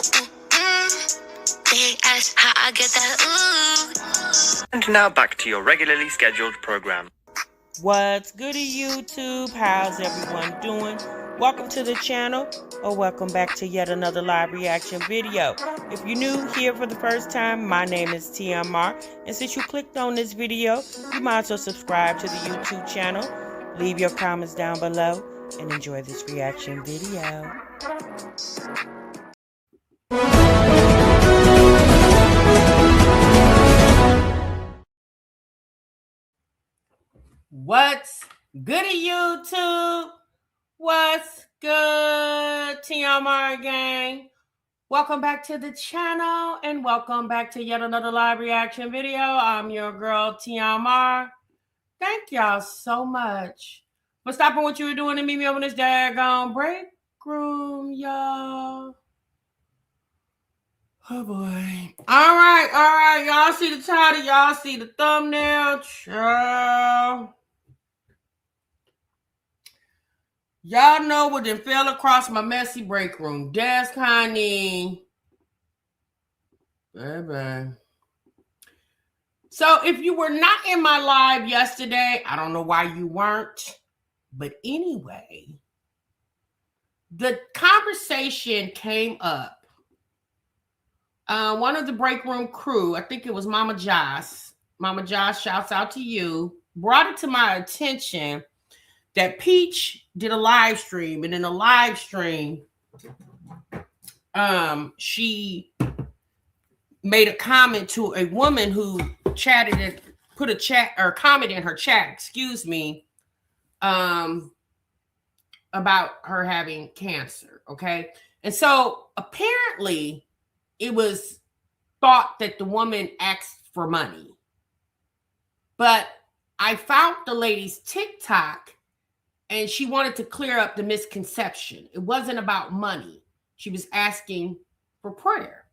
They ask how I get that And now back to your regularly scheduled program. What's goody, YouTube? How's everyone doing? Welcome to the channel, or welcome back to yet another live reaction video. If you're new here for the first time, my name is TMR, and since you clicked on this video, you might as well subscribe to the YouTube channel, leave your comments down below, and enjoy this reaction video. What's goody, YouTube? What's good, TMR gang? Welcome back to the channel and welcome back to yet another live reaction video. I'm your girl, TMR. Thank y'all so much for stopping what you were doing to meet me over this daggone break room, y'all. Oh boy. All right. Y'all see the title, y'all see the thumbnail. Ciao. Y'all know what then fell across my messy break room desk, honey. Baby. So if you were not in my live yesterday, I don't know why you weren't. But anyway, the conversation came up. One of the break room crew, I think it was Mama Joss. Mama Joss, shouts out to you. Brought it to my attention that Peach did a live stream, and in the live stream, she made a comment to a woman who chatted and put a chat or comment in her chat, excuse me, about her having cancer. Okay. And so apparently it was thought that the woman asked for money, but I found the lady's TikTok and she wanted to clear up the misconception. It wasn't about money. She was asking for prayer.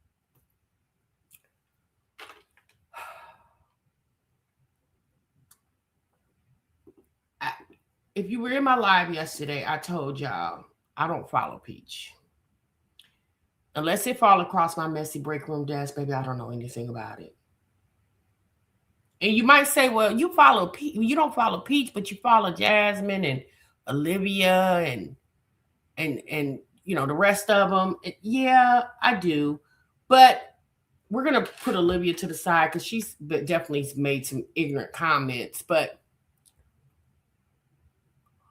If you were in my live yesterday, I told y'all I don't follow Peach. Unless it fall across my messy break room desk, baby, I don't know anything about it. And you might say, well, you follow Peach. You don't follow Peach, but you follow Jasmine and Olivia and you know the rest of them. Yeah, I do. But we're going to put Olivia to the side because she's definitely made some ignorant comments. But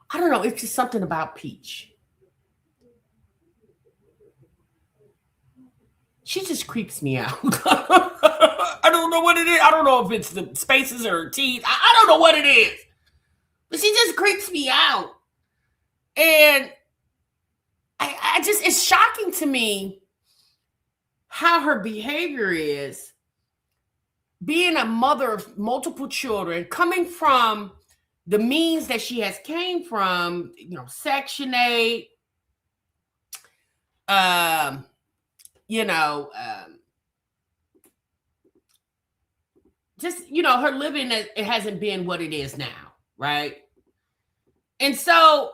I don't know. It's just something about Peach. She just creeps me out. I don't know what it is. I don't know if it's the spaces or her teeth. I don't know what it is. But she just creeps me out. And I just, it's shocking to me how her behavior is. Being a mother of multiple children, coming from the means that she has came from, you know, Section 8, just, you know, her living, it hasn't been what it is now, right? And so,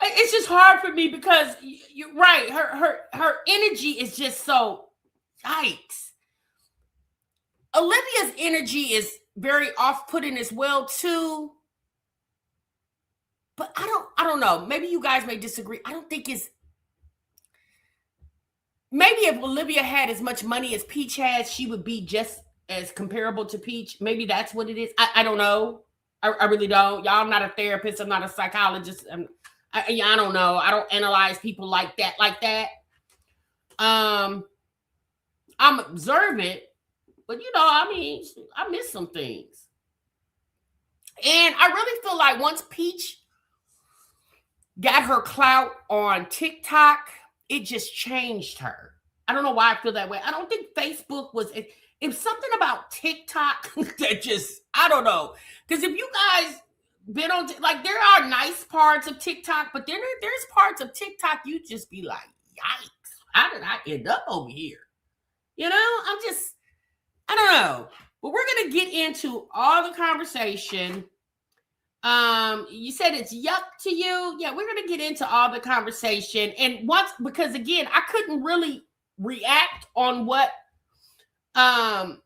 it's just hard for me because you're right. Her energy is just so, yikes. Olivia's energy is very off-putting as well too. But I don't know. Maybe you guys may disagree. I don't think it's, maybe if Olivia had as much money as Peach has, she would be just as comparable to Peach. Maybe that's what it is. I don't know. I really don't. Y'all, I'm not a therapist. I'm not a psychologist. I don't know. I don't analyze people like that. I'm observant, but you know, I mean, I miss some things. And I really feel like once Peach got her clout on TikTok, it just changed her. I don't know why I feel that way. I don't think Facebook was, it's something about TikTok that just, I don't know. Because if you guys been on, like, there are nice parts of TikTok, but then there's parts of TikTok you just be like, yikes, how did I end up over here? You know, I don't know. But we're going to get into all the conversation You said it's yuck to you. Yeah, we're gonna get into all the conversation. And once, because again, I couldn't really react on what my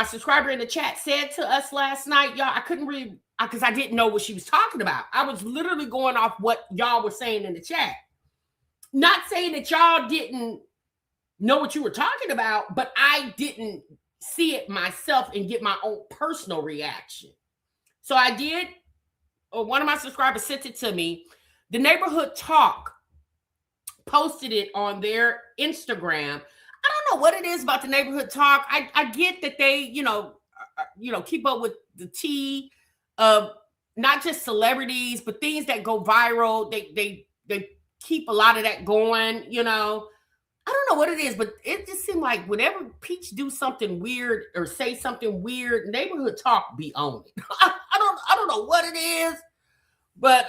subscriber in the chat said to us last night, y'all. I couldn't really, because I didn't know what she was talking about. I was literally going off what y'all were saying in the chat. Not saying that y'all didn't know what you were talking about, but I didn't see it myself and get my own personal reaction. So I did. One of my subscribers sent it to me. The Neighborhood Talk posted it on their Instagram. I don't know what it is about the Neighborhood Talk. I get that they, keep up with the tea of not just celebrities, but things that go viral. They keep a lot of that going, I don't know what it is, but it just seemed like whenever Peach do something weird or say something weird, Neighborhood Talk be on it. I don't know what it is, but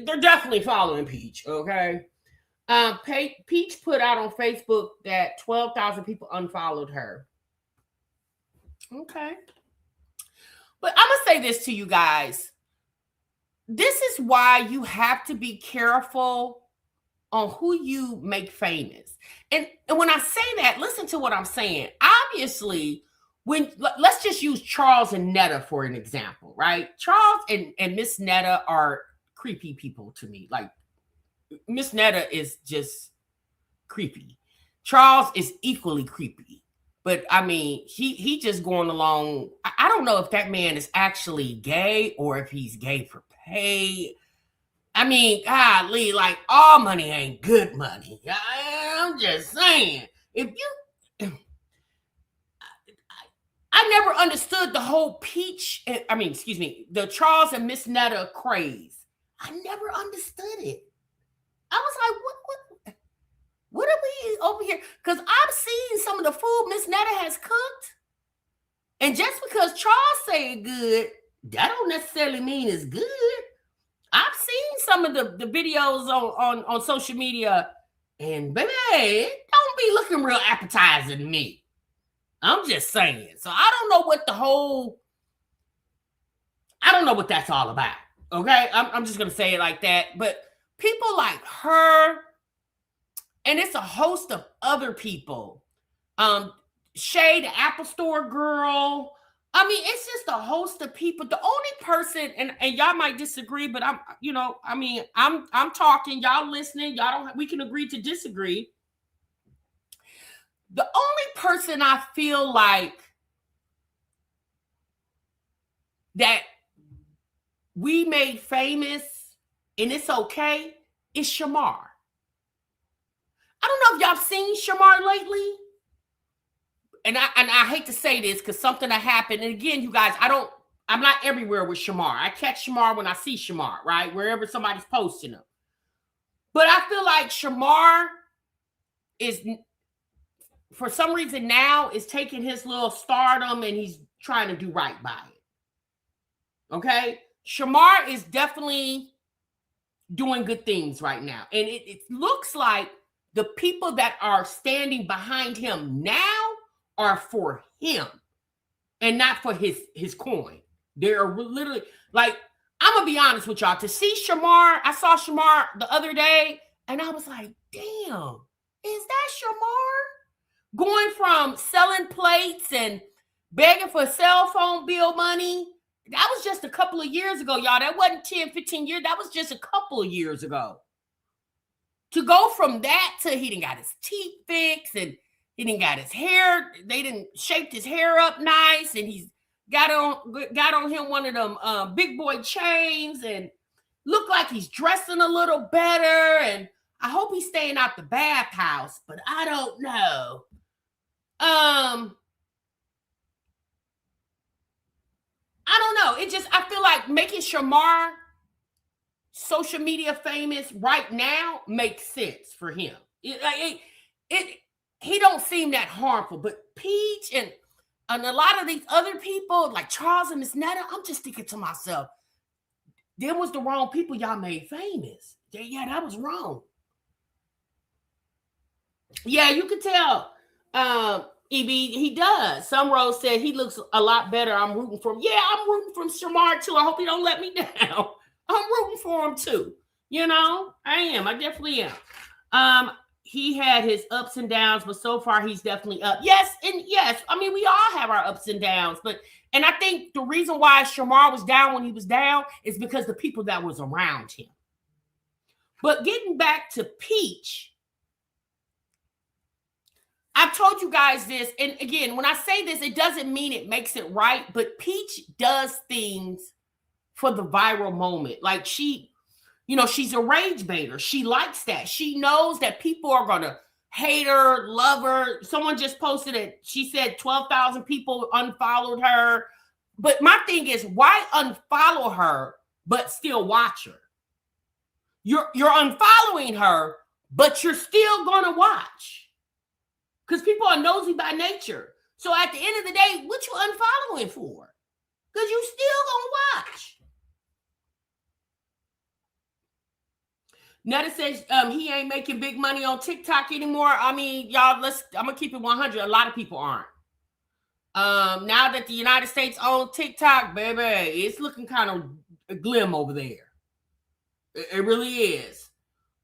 they're definitely following Peach. Okay. Peach put out on Facebook that 12,000 people unfollowed her. Okay. But I'm going to say this to you guys. This is why you have to be careful on who you make famous. And when I say that, listen to what I'm saying. Obviously, let's just use Charles and Netta for an example, right? Charles and Miss Netta are creepy people to me. Like, Miss Netta is just creepy. Charles is equally creepy. But I mean, he just going along. I don't know if that man is actually gay or if he's gay for pay. I mean, golly, like, all money ain't good money. I'm just saying. I never understood the whole the Charles and Miss Netta craze. I never understood it. I was like, what are we over here? Because I've seen some of the food Miss Netta has cooked. And just because Charles say it good, that don't necessarily mean it's good. I've seen some of the videos on social media, and baby, it don't be looking real appetizing to me. I'm just saying. So I don't know what that's all about. Okay, I'm just gonna say it like that. But people like her, and it's a host of other people. Shay, the Apple Store girl. I mean, it's just a host of people. The only person, and y'all might disagree, but I'm talking, y'all listening, we can agree to disagree. The only person I feel like that we made famous, and it's okay, is Shamar. I don't know if y'all seen Shamar lately. And I hate to say this because something that happened. And again, you guys, I'm not everywhere with Shamar. I catch Shamar when I see Shamar, right? Wherever somebody's posting him. But I feel like Shamar is, for some reason now, is taking his little stardom and he's trying to do right by it. Okay? Shamar is definitely doing good things right now. And it looks like the people that are standing behind him now are for him and not for his coin. They're literally, like, I'm gonna be honest with y'all. To see Shamar, I saw Shamar the other day and I was like, damn, is that Shamar? Going from selling plates and begging for cell phone bill money. That was just a couple of years ago, y'all. That wasn't 10, 15 years. That was just a couple of years ago. To go from that to he done got his teeth fixed and he didn't got his hair. They didn't shaped his hair up nice, and he's got on him one of them big boy chains, and looked like he's dressing a little better. And I hope he's staying out the bathhouse, but I don't know. I don't know. I feel like making Shamar social media famous right now makes sense for him. He don't seem that harmful, but Peach and a lot of these other people, like Charles and Miss Netta, I'm just thinking to myself, them was the wrong people y'all made famous. Yeah, that was wrong. Yeah, you could tell He does. Some Rose said he looks a lot better. I'm rooting for him. Yeah, I'm rooting for Shamar too. I hope he don't let me down. I'm rooting for him too. You know, I am. I definitely am. He had his ups and downs, but so far he's definitely up. Yes, and yes. I mean, we all have our ups and downs, and I think the reason why Shamar was down when he was down is because the people that was around him. But getting back to Peach, I've told you guys this, and again, when I say this, it doesn't mean it makes it right, but Peach does things for the viral moment. Like she's a rage baiter. She likes that. She knows that people are going to hate her, love her. Someone just posted it. She said 12,000 people unfollowed her. But my thing is, why unfollow her, but still watch her? You're unfollowing her, but you're still going to watch. Because people are nosy by nature. So at the end of the day, what you unfollowing for? Because you still gonna watch. Netta says he ain't making big money on TikTok anymore. I mean, y'all, I'm gonna keep it 100. A lot of people aren't. Now that the United States owns TikTok, baby, it's looking kind of glim over there. It really is.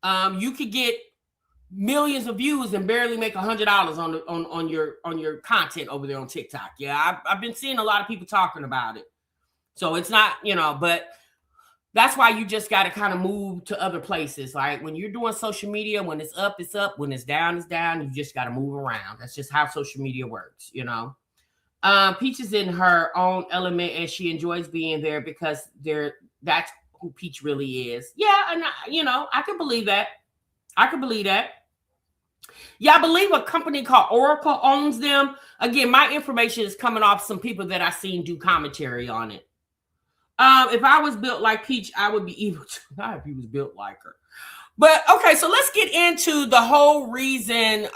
You could get millions of views and barely make $100 on your content over there on TikTok. Yeah, I've been seeing a lot of people talking about it. So it's not, but that's why you just got to kind of move to other places. Like when you're doing social media, when it's up, it's up. When it's down, it's down. You just got to move around. That's just how social media works, Peach is in her own element and she enjoys being there because that's who Peach really is. Yeah, and I can believe that. Yeah, I believe a company called Oracle owns them. Again, my information is coming off some people that I've seen do commentary on it. If I was built like Peach, I would be evil too. Not if he was built like her. But okay, so let's get into the whole reason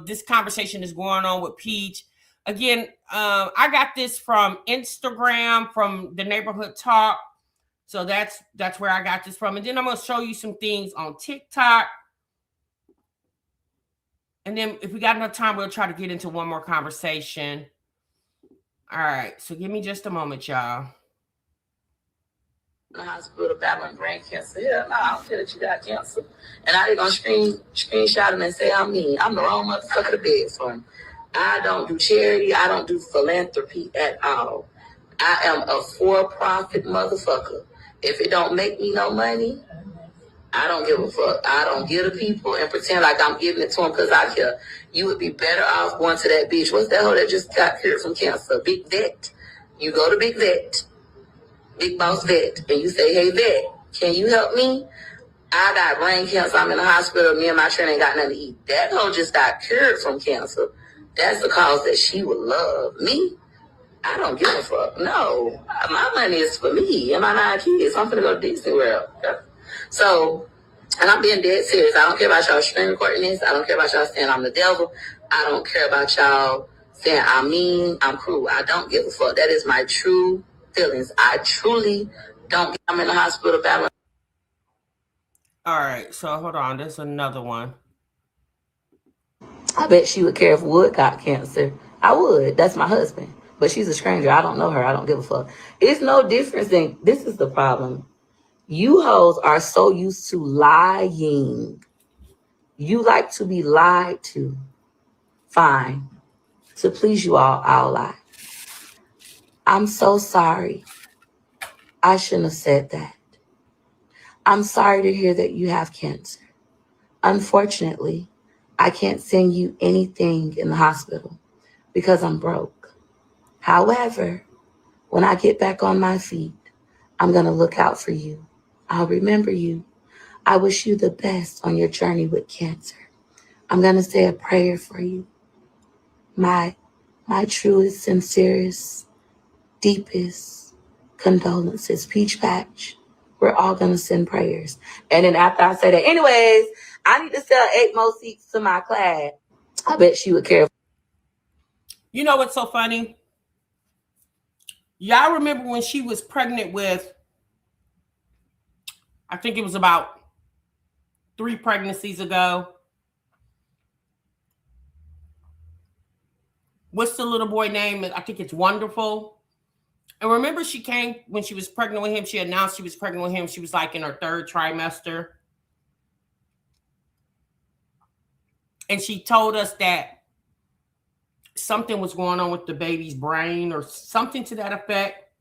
this conversation is going on with Peach. Again, I got this from Instagram, from the Neighborhood Talk. So that's where I got this from. And then I'm going to show you some things on TikTok. And then if we got enough time, we'll try to get into one more conversation. All right. So give me just a moment, y'all. In the hospital battling brain cancer. Hell no, I don't care that you got cancer. And I ain't gonna screenshot him and say I'm mean. I'm the wrong motherfucker to beg for him. I don't do charity. I don't do philanthropy at all. I am a for-profit motherfucker. If it don't make me no money, I don't give a fuck. I don't give to people and pretend like I'm giving it to them because I care. You would be better off going to that bitch. What's that hoe that just got cured from cancer? Big Vet. You go to Big Vet, Big Boss Vet, and you say, hey, Vet, can you help me? I got brain cancer. I'm in the hospital. Me and my friend ain't got nothing to eat. That hoe just got cured from cancer. That's the cause that she would love. Me? I don't give a fuck. No. My money is for me and my 9 kids. I'm finna go to Disney World. So, and I'm being dead serious. I don't care about y'all screen recording this. I don't care about y'all saying I'm the devil. I don't care about y'all saying I'm mean, I'm cruel. I don't give a fuck. That is my true feelings. I truly don't. I'm in the hospital battling. All right. So hold on. There's another one. I bet she would care if Wood got cancer. I would. That's my husband. But she's a stranger. I don't know her. I don't give a fuck. It's no difference than, this is the problem. You hoes are so used to lying. You like to be lied to. Fine. To please you all, I'll lie. I'm so sorry. I shouldn't have said that. I'm sorry to hear that you have cancer. Unfortunately, I can't send you anything in the hospital because I'm broke. However, when I get back on my feet, I'm going to look out for you. I'll remember you. I wish you the best on your journey with cancer. I'm going to say a prayer for you. My truest, sincerest, deepest condolences. Peach Patch. We're all going to send prayers. And then after I say that, anyways, I need to sell 8 more seats to my class. I bet she would care. You know what's so funny? Y'all remember when she was pregnant with, I think it was about 3 pregnancies ago. what's the little boy name? I think it's Wonderful. And remember, she came when she was pregnant with him. She announced she was pregnant with him. She was like in her 3rd trimester. And she told us that something was going on with the baby's brain or something to that effect.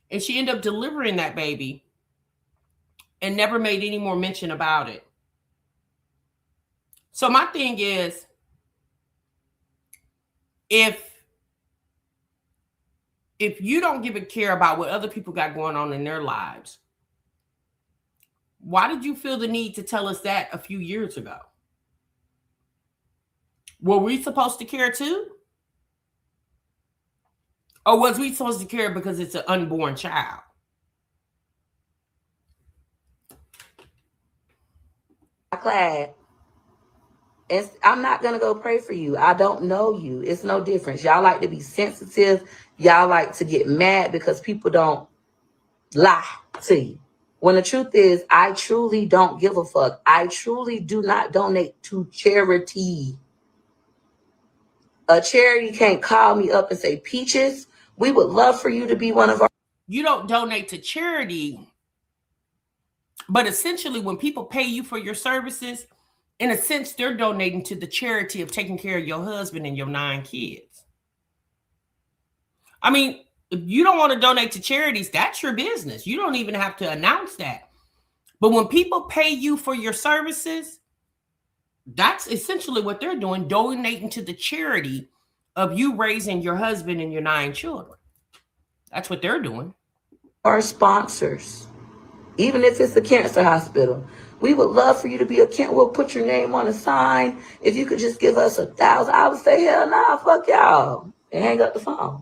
And she ended up delivering that baby and never made any more mention about it. So my thing is, if you don't give a care about what other people got going on in their lives, why did you feel the need to tell us that a few years ago? Were we supposed to care too? Or was we supposed to care because it's an unborn child? Glad. I'm not going to go pray for you. I don't know you. It's no difference. Y'all like to be sensitive. Y'all like to get mad because people don't lie to you. When the truth is, I truly don't give a fuck. I truly do not donate to charity. A charity can't call me up and say, Peaches, we would love for you to be one of our... You don't donate to charity, but essentially when people pay you for your services, in a sense, they're donating to the charity of taking care of your husband and your 9 kids. I mean, if you don't want to donate to charities, that's your business. You don't even have to announce that. But when people pay you for your services, that's essentially what they're doing, donating to the charity of you raising your husband and your 9 children. That's what they're doing. Our sponsors, even if it's a cancer hospital, we would love for you to be a cancer. We'll put your name on a sign. If you could just give us $1,000, I would say, hell nah, fuck y'all, and hang up the phone.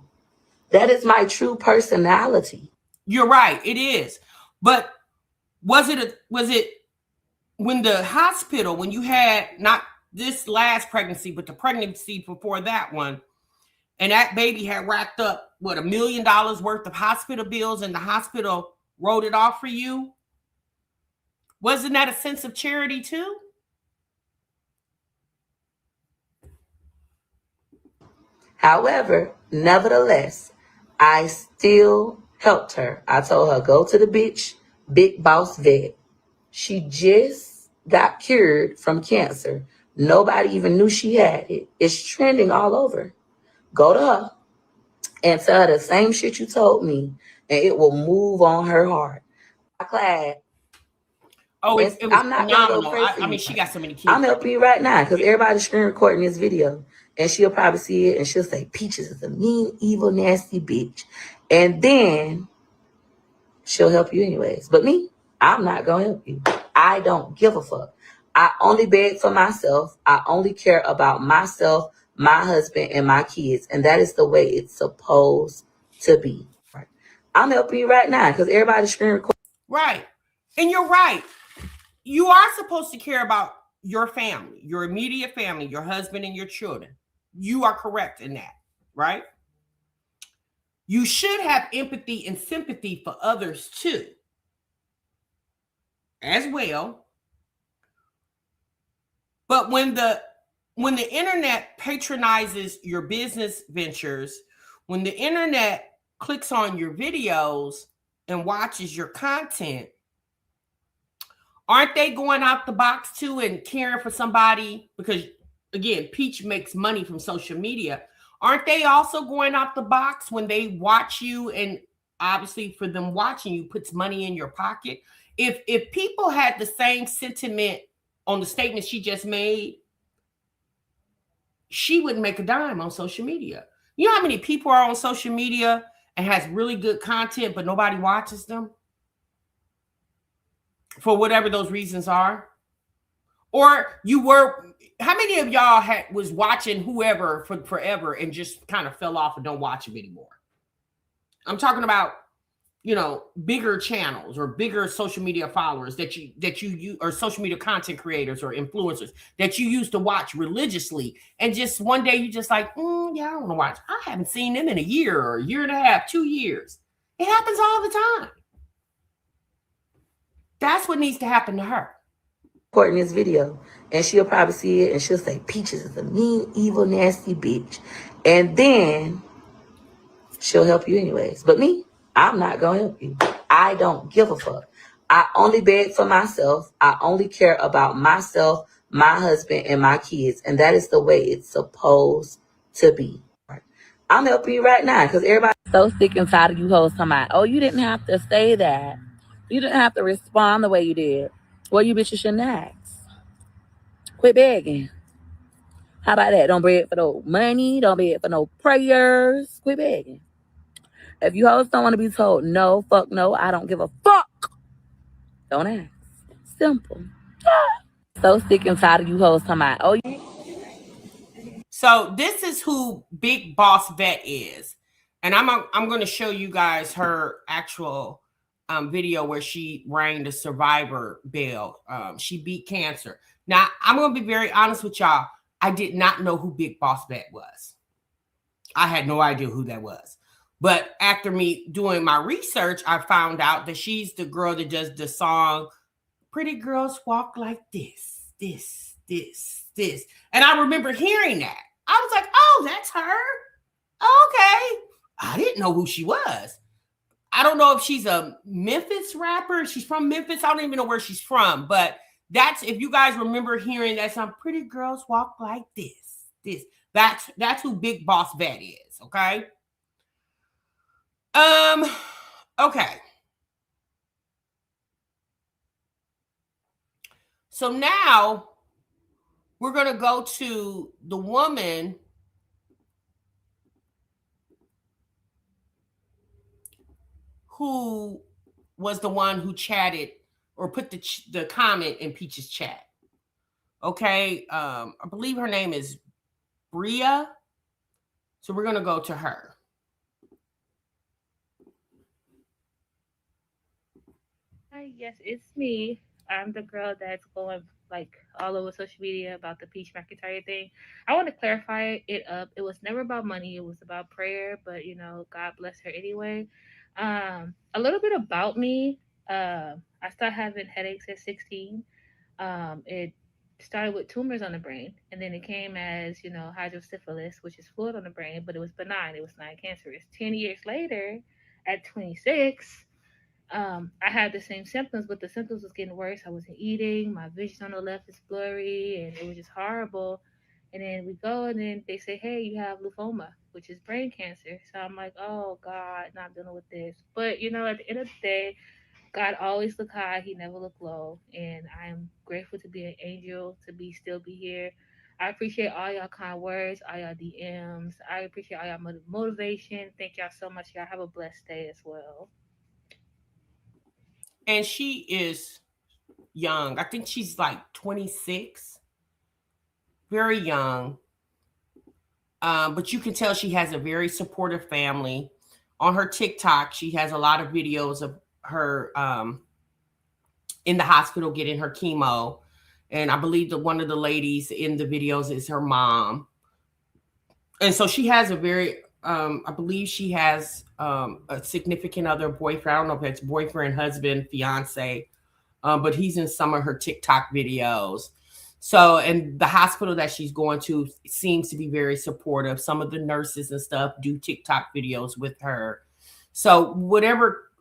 That is my true personality. You're right, it is. But was it when the hospital, when you had not this last pregnancy, but the pregnancy before that one, and that baby had racked up, what, $1 million worth of hospital bills, and the hospital wrote it off for you? Wasn't that a sense of charity too? However, nevertheless, I still helped her. I told her, go to the big boss vet. She just got cured from cancer. Nobody even knew she had it. It's trending all over. Go to her and tell her the same shit you told me, and it will move on her heart. I'm glad. Oh, it was I'm not going to go pray for you. I mean, she got so many kids. I'm helping you right now because everybody's screen recording this video, and she'll probably see it, and she'll say, Peaches is a mean, evil, nasty bitch. And then she'll help you anyways. But me, I'm not going to help you. I don't give a fuck. I only beg for myself. I only care about myself, my husband, and my kids. And that is the way it's supposed to be. Right. I'm helping you right now because everybody's screen recording. Right. And you're right. You are supposed to care about your family, your immediate family, your husband and your children. You are correct in that, right? You should have empathy and sympathy for others too, as well. But when the internet patronizes your business ventures, when the internet clicks on your videos and watches your content, aren't they going out the box too and caring for somebody? Because again, Peach makes money from social media. Aren't they also going out the box when they watch you? And obviously for them watching you puts money in your pocket. If people had the same sentiment on the statement she just made, she wouldn't make a dime on social media. You know how many people are on social media and has really good content, but nobody watches them? For whatever those reasons are. Or how many of y'all was watching whoever for forever and just kind of fell off and don't watch them anymore? I'm talking about, bigger channels or bigger social media followers that you or social media content creators or influencers that you used to watch religiously. And just one day you just like, yeah, I don't want to watch. I haven't seen them in a year or a year and a half, 2 years. It happens all the time. That's what needs to happen to her. recording this video, and she'll probably see it, and she'll say, Peaches is a mean, evil, nasty bitch. And then she'll help you anyways. But me, I'm not going to help you. I don't give a fuck. I only beg for myself. I only care about myself, my husband, and my kids. And that is the way it's supposed to be. I'm helping you right now because everybody's so sick and tired of you hoes talking about, oh, you didn't have to say that. You didn't have to respond the way you did. Well, you bitches shouldn't ask. Quit begging. How about that? Don't beg for no money. Don't beg for no prayers. Quit begging. If you hoes don't want to be told no, fuck no, I don't give a fuck. Don't ask. Simple. So sick and tired of you hoes talking about, oh, you. So this is who Big Boss Vet is. And I'm going to show you guys her actual video where she rang the survivor bell. She beat cancer. Now, I'm going to be very honest with y'all. I did not know who Big Boss Vet was. I had no idea who that was. But after me doing my research, I found out that she's the girl that does the song, Pretty Girls Walk Like This, this, this, this. And I remember hearing that. I was like, oh, that's her. Okay. I didn't know who she was. I don't know if she's a Memphis rapper. She's from Memphis. I don't even know where she's from. But that's, if you guys remember hearing that song, Pretty Girls Walk Like This, this. That's who Big Boss Vet is, okay? Okay. So now we're going to go to the woman who was the one who chatted or put the comment in Peach's chat. Okay. I believe her name is Bria. So we're going to go to her. Hi, yes, it's me. I'm the girl that's going like all over social media about the Peach McIntyre thing. I want to clarify it up. It was never about money. It was about prayer, but you know, God bless her anyway. A little bit about me. I started having headaches at 16. It started with tumors on the brain, and then it came as hydrocephalus, which is fluid on the brain, but it was benign. It was not cancerous. 10 years later, at 26. I had the same symptoms, but the symptoms was getting worse. I wasn't eating. My vision on the left is blurry, and it was just horrible. And then we go, and then they say, "Hey, you have lymphoma, which is brain cancer." So I'm like, "Oh God, not dealing with this." But at the end of the day, God always look high. He never look low, and I am grateful to be an angel, to still be here. I appreciate all y'all kind words, all y'all DMs. I appreciate all y'all motivation. Thank y'all so much. Y'all have a blessed day as well. And she is young. I think she's like 26. Very young. But you can tell she has a very supportive family. On her TikTok, she has a lot of videos of her in the hospital getting her chemo. And I believe that one of the ladies in the videos is her mom. And so she has a very, I believe she has a significant other boyfriend. I don't know if it's boyfriend, husband, fiance, but he's in some of her TikTok videos. So, and the hospital that she's going to seems to be very supportive. Some of the nurses and stuff do TikTok videos with her. So whatever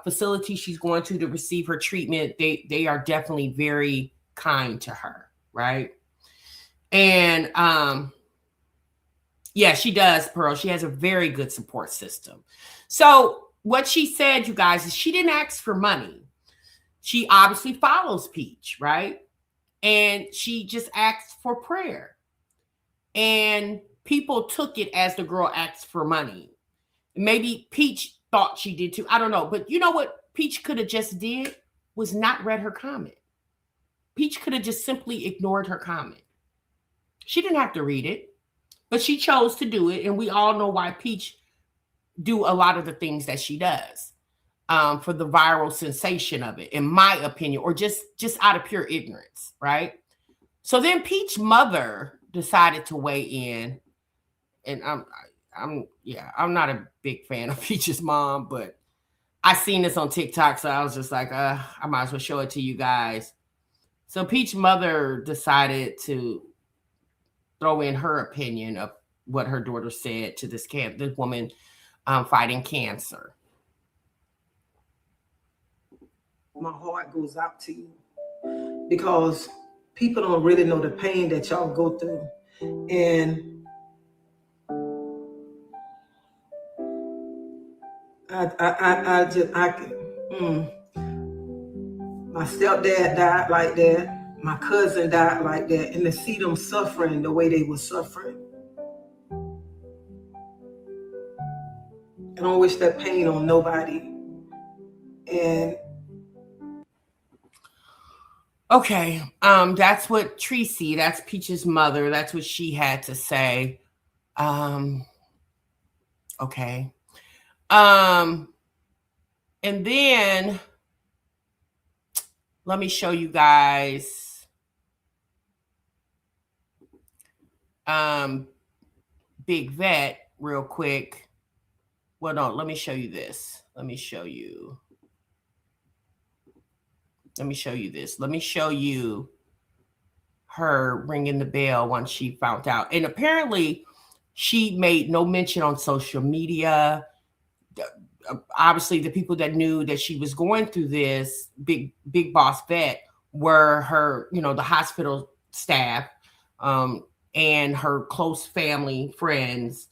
facility she's going to receive her treatment, they are definitely very kind to her, right? And yeah, she does, Pearl. She has a very good support system. So what she said, you guys, is she didn't ask for money. She obviously follows Peach, right? And she just asked for prayer. And people took it as the girl asked for money. Maybe Peach thought she did too. I don't know. But you know what Peach could have just did was not read her comment. Peach could have just simply ignored her comment. She didn't have to read it, but she chose to do it. And we all know why Peach do a lot of the things that she does for the viral sensation of it, in my opinion, or just out of pure ignorance, right? So then Peach's mother decided to weigh in, and I'm not a big fan of Peach's mom, but I seen this on TikTok, so I was just like, I might as well show it to you guys. So Peach's mother decided to throw in her opinion of what her daughter said to this woman fighting cancer. My heart goes out to you because people don't really know the pain that y'all go through. And my stepdad died like that. My cousin died like that. And to see them suffering the way they were suffering, I don't wish that pain on nobody. And okay, that's what Tracy, that's Peach's mother, that's what she had to say. Okay. And then let me show you guys Big Vet real quick. Well, no, let me show you this. Let me show you this. Let me show you her ringing the bell once she found out. And apparently she made no mention on social media. Obviously, the people that knew that she was going through this, big boss vet, were her, the hospital staff and her close family, friends.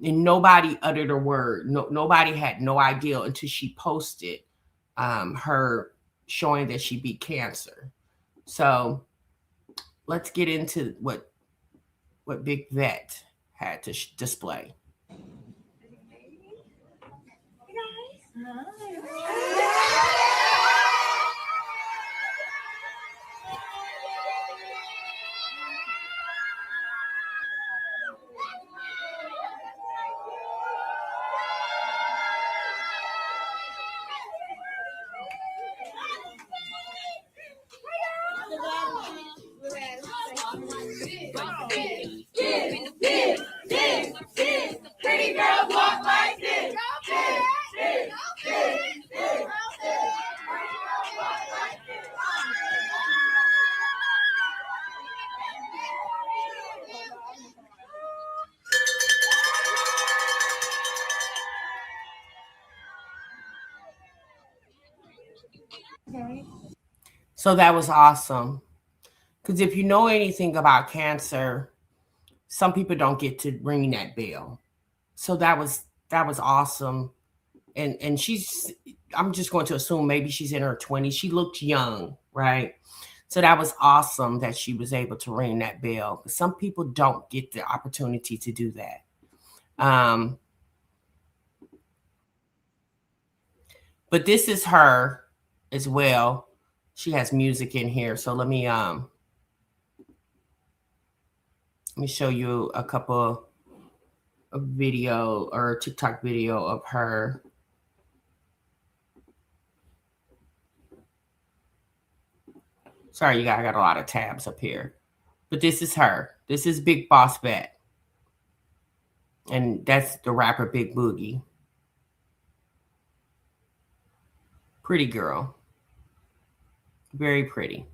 And nobody uttered a word. Nobody had no idea until she posted her showing that she beat cancer. So let's get into what Big Vet had to display. Pretty girls walk like this. So that was awesome. Because if you know anything about cancer, some people don't get to ring that bell. So that was awesome. And she's, I'm just going to assume maybe she's in her 20s. She looked young, right? So that was awesome that she was able to ring that bell. Some people don't get the opportunity to do that. But this is her as well. She has music in here. So let me show you a couple of video or TikTok video of her. Sorry, you guys, I got a lot of tabs up here. But this is her. This is Big Boss Vet. And that's the rapper Big Boogie. Pretty girl. Very pretty.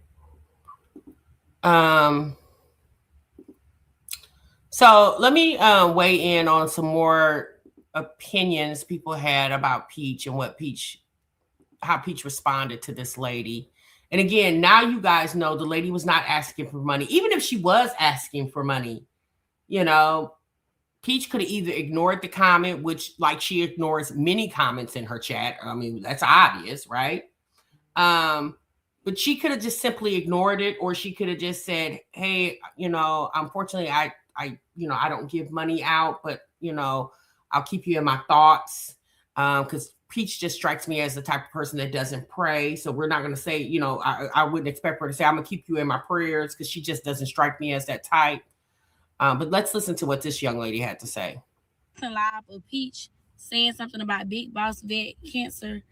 So let me weigh in on some more opinions people had about Peach and how Peach responded to this lady. And again, now you guys know the lady was not asking for money. Even if she was asking for money, Peach could have either ignored the comment, which like she ignores many comments in her chat. I mean, that's obvious, right? But she could have just simply ignored it, or she could have just said, hey, unfortunately, I don't give money out, but, I'll keep you in my thoughts. Because Peach just strikes me as the type of person that doesn't pray. So we're not going to say, I wouldn't expect her to say, I'm going to keep you in my prayers, because she just doesn't strike me as that type. But let's listen to what this young lady had to say. Live of Peach saying something about Big Boss Vet cancer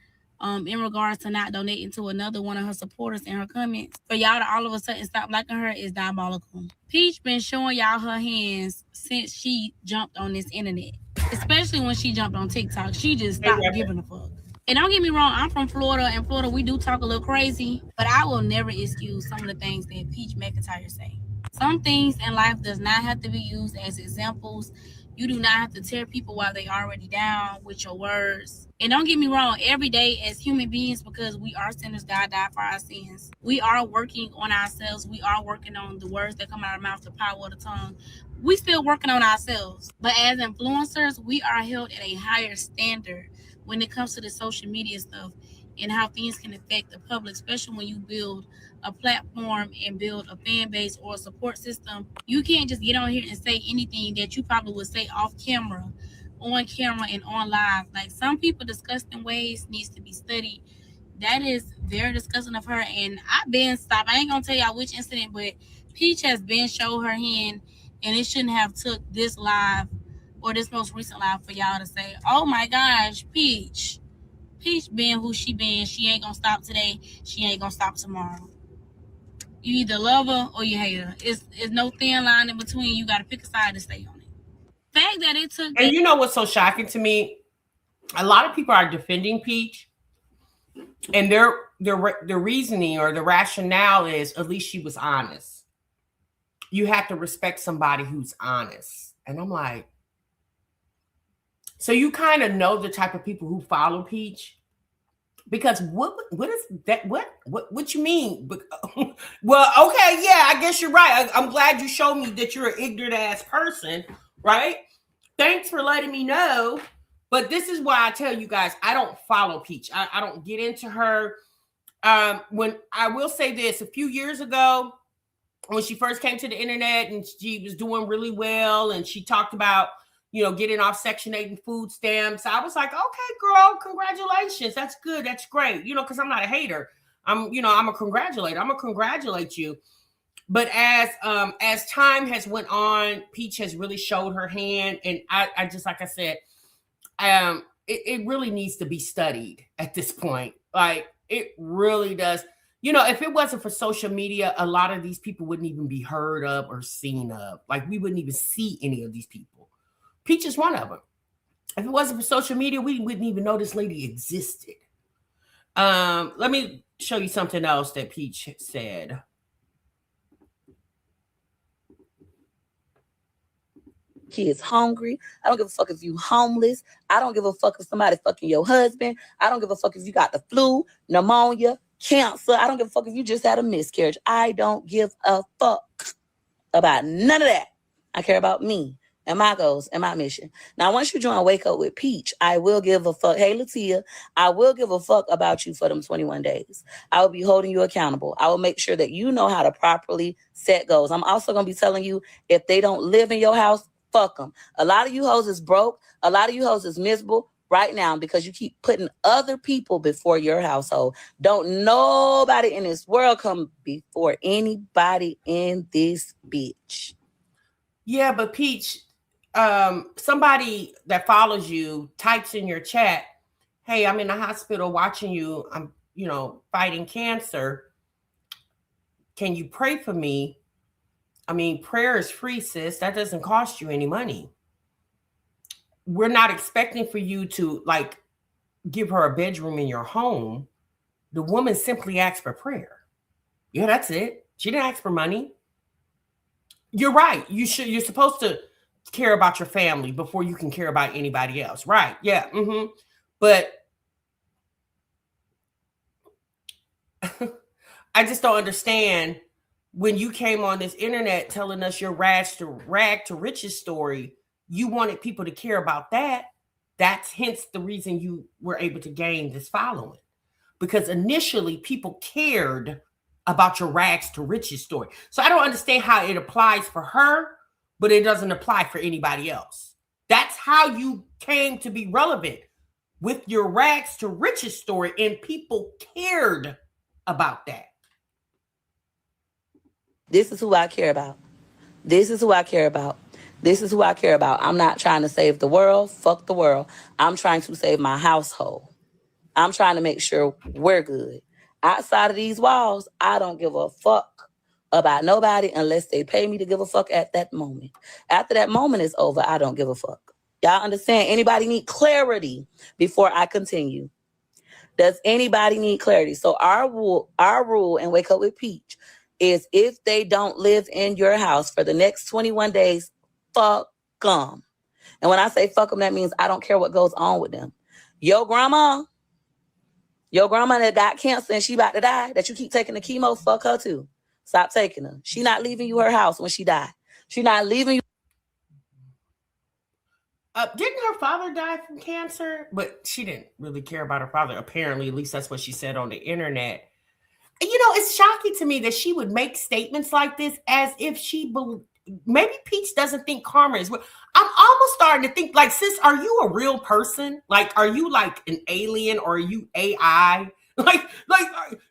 in regards to not donating to another one of her supporters in her comments. For y'all to all of a sudden stop liking her is diabolical. Peach been showing y'all her hands since she jumped on this internet, especially when she jumped on TikTok. She just stopped giving a fuck. And don't get me wrong, I'm from Florida, and Florida, we do talk a little crazy, but I will never excuse some of the things that Peach McIntyre say. Some things in life does not have to be used as examples. You do not have to tear people while they already down with your words. And don't get me wrong, every day as human beings, because we are sinners, God died for our sins. We are working on ourselves. We are working on the words that come out of our mouth, the power of the tongue. We still working on ourselves. But as influencers, we are held at a higher standard when it comes to the social media stuff and how things can affect the public, especially when you build a platform and build a fan base or a support system. You can't just get on here and say anything that you probably would say off camera, on camera, and on live. Like, some people disgusting ways needs to be studied. That is very disgusting of her, and I've been stopped. I ain't gonna tell y'all which incident, but Peach has been showed her hand, and it shouldn't have took this live or this most recent live for y'all to say, oh my gosh, Peach being who she been, she ain't gonna stop today, she ain't gonna stop tomorrow. You either love her or you hate her. It's no thin line in between. You gotta pick a side to stay on it. Fact that it took. And you know what's so shocking to me? A lot of people are defending Peach, and their reasoning or the rationale is at least she was honest. You have to respect somebody who's honest, and I'm like, so you kind of know the type of people who follow Peach. Because what is that? What you mean? Well, okay, yeah, I guess you're right. I'm glad you showed me that you're an ignorant ass person, right? Thanks for letting me know. But this is why I tell you guys, I don't follow Peach. I don't get into her. When I will say this, a few years ago, when she first came to the internet and she was doing really well, and she talked about, you know, getting off Section 8 and food stamps. I was like, okay, girl, congratulations. That's good. That's great. You know, because I'm not a hater. I'm a congratulator. I'm gonna congratulate you. But as time has went on, Peach has really showed her hand. And I just, like I said, it really needs to be studied at this point. Like, it really does. You know, if it wasn't for social media, a lot of these people wouldn't even be heard of or seen of. Like, we wouldn't even see any of these people. Peach is one of them. If it wasn't for social media, we wouldn't even know this lady existed. Let me show you something else that Peach said. Kids hungry. I don't give a fuck if you homeless. I don't give a fuck if somebody fucking your husband. I don't give a fuck if you got the flu, pneumonia, cancer. I don't give a fuck if you just had a miscarriage. I don't give a fuck about none of that. I care about me and my goals and my mission. Now, once you join Wake Up with Peach, I will give a fuck. Hey, Latia, I will give a fuck about you for them 21 days. I will be holding you accountable. I will make sure that you know how to properly set goals. I'm also going to be telling you, if they don't live in your house, fuck them. A lot of you hoes is broke. A lot of you hoes is miserable right now because you keep putting other people before your household. Don't nobody in this world come before anybody in this bitch. Yeah, but Peach, somebody that follows you types in your chat, hey, I'm in the hospital watching you. I'm, fighting cancer. Can you pray for me? I mean, prayer is free, sis. That doesn't cost you any money. We're not expecting for you to give her a bedroom in your home. The woman simply asked for prayer. Yeah, that's it. She didn't ask for money. You're right. You're supposed to care about your family before you can care about anybody else. Right. Yeah. Mm-hmm. But I just don't understand when you came on this internet telling us your rag to riches story, you wanted people to care about that. That's hence the reason you were able to gain this following. Because initially people cared about your rags to riches story. So I don't understand how it applies for her, but it doesn't apply for anybody else. That's how you came to be relevant with your rags to riches story, and people cared about that. This is who I care about. This is who I care about. This is who I care about. I'm not trying to save the world. Fuck the world. I'm trying to save my household. I'm trying to make sure we're good. Outside of these walls, I don't give a fuck about nobody unless they pay me to give a fuck at that moment. After that moment is over, I don't give a fuck. Y'all understand? Anybody need clarity before I continue? Does anybody need clarity? So our rule in Wake Up with Peach is if they don't live in your house for the next 21 days, fuck them. And when I say fuck them, that means I don't care what goes on with them. Your grandma that got cancer and she about to die, that you keep taking the chemo, fuck her too. Stop taking her. She not leaving you her house when she die. She not leaving you. Didn't her father die from cancer? But she didn't really care about her father. Apparently, at least that's what she said on the internet. You know, it's shocking to me that she would make statements like this as if she maybe Peach doesn't think karma is real. I'm almost starting to think like, sis, are you a real person? Like, are you like an alien or are you AI? Like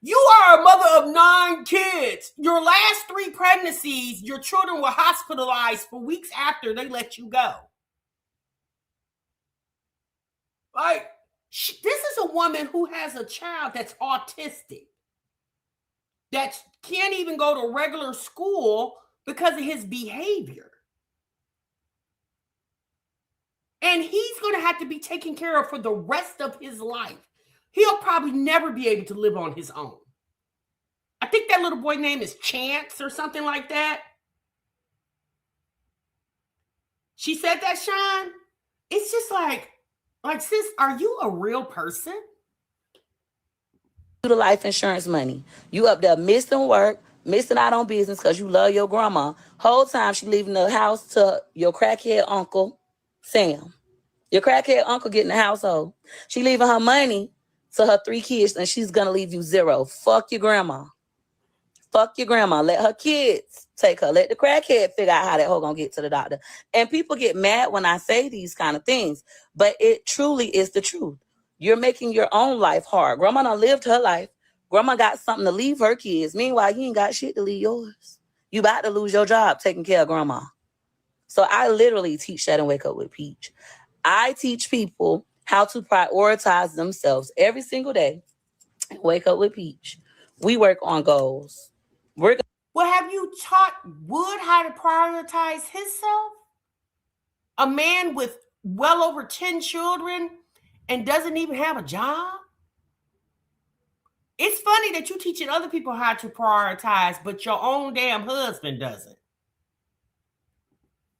you are a mother of 9 kids. Your last 3 pregnancies, your children were hospitalized for weeks after they let you go. Like, this is a woman who has a child that's autistic, that can't even go to regular school because of his behavior. And he's going to have to be taken care of for the rest of his life. He'll probably never be able to live on his own. I think that little boy name is Chance or something like that. She said that, Sean. It's just like, sis, are you a real person? The life insurance money. You up there missing work, missing out on business because you love your grandma. Whole time she leaving the house to your crackhead uncle, Sam. Your crackhead uncle getting the household. She leaving her money to her 3 kids and she's going to leave you 0. Fuck your grandma. Fuck your grandma. Let her kids take her. Let the crackhead figure out how that hoe gonna get to the doctor. And people get mad when I say these kind of things, but it truly is the truth. You're making your own life hard. Grandma done lived her life. Grandma got something to leave her kids. Meanwhile, you ain't got shit to leave yours. You about to lose your job taking care of grandma. So I literally teach that in Wake Up with Peach. I teach people how to prioritize themselves every single day. Wake Up with Peach. We work on goals. Well, have you taught Wood how to prioritize himself? A man with well over 10 children and doesn't even have a job? It's funny that you're teaching other people how to prioritize, but your own damn husband doesn't.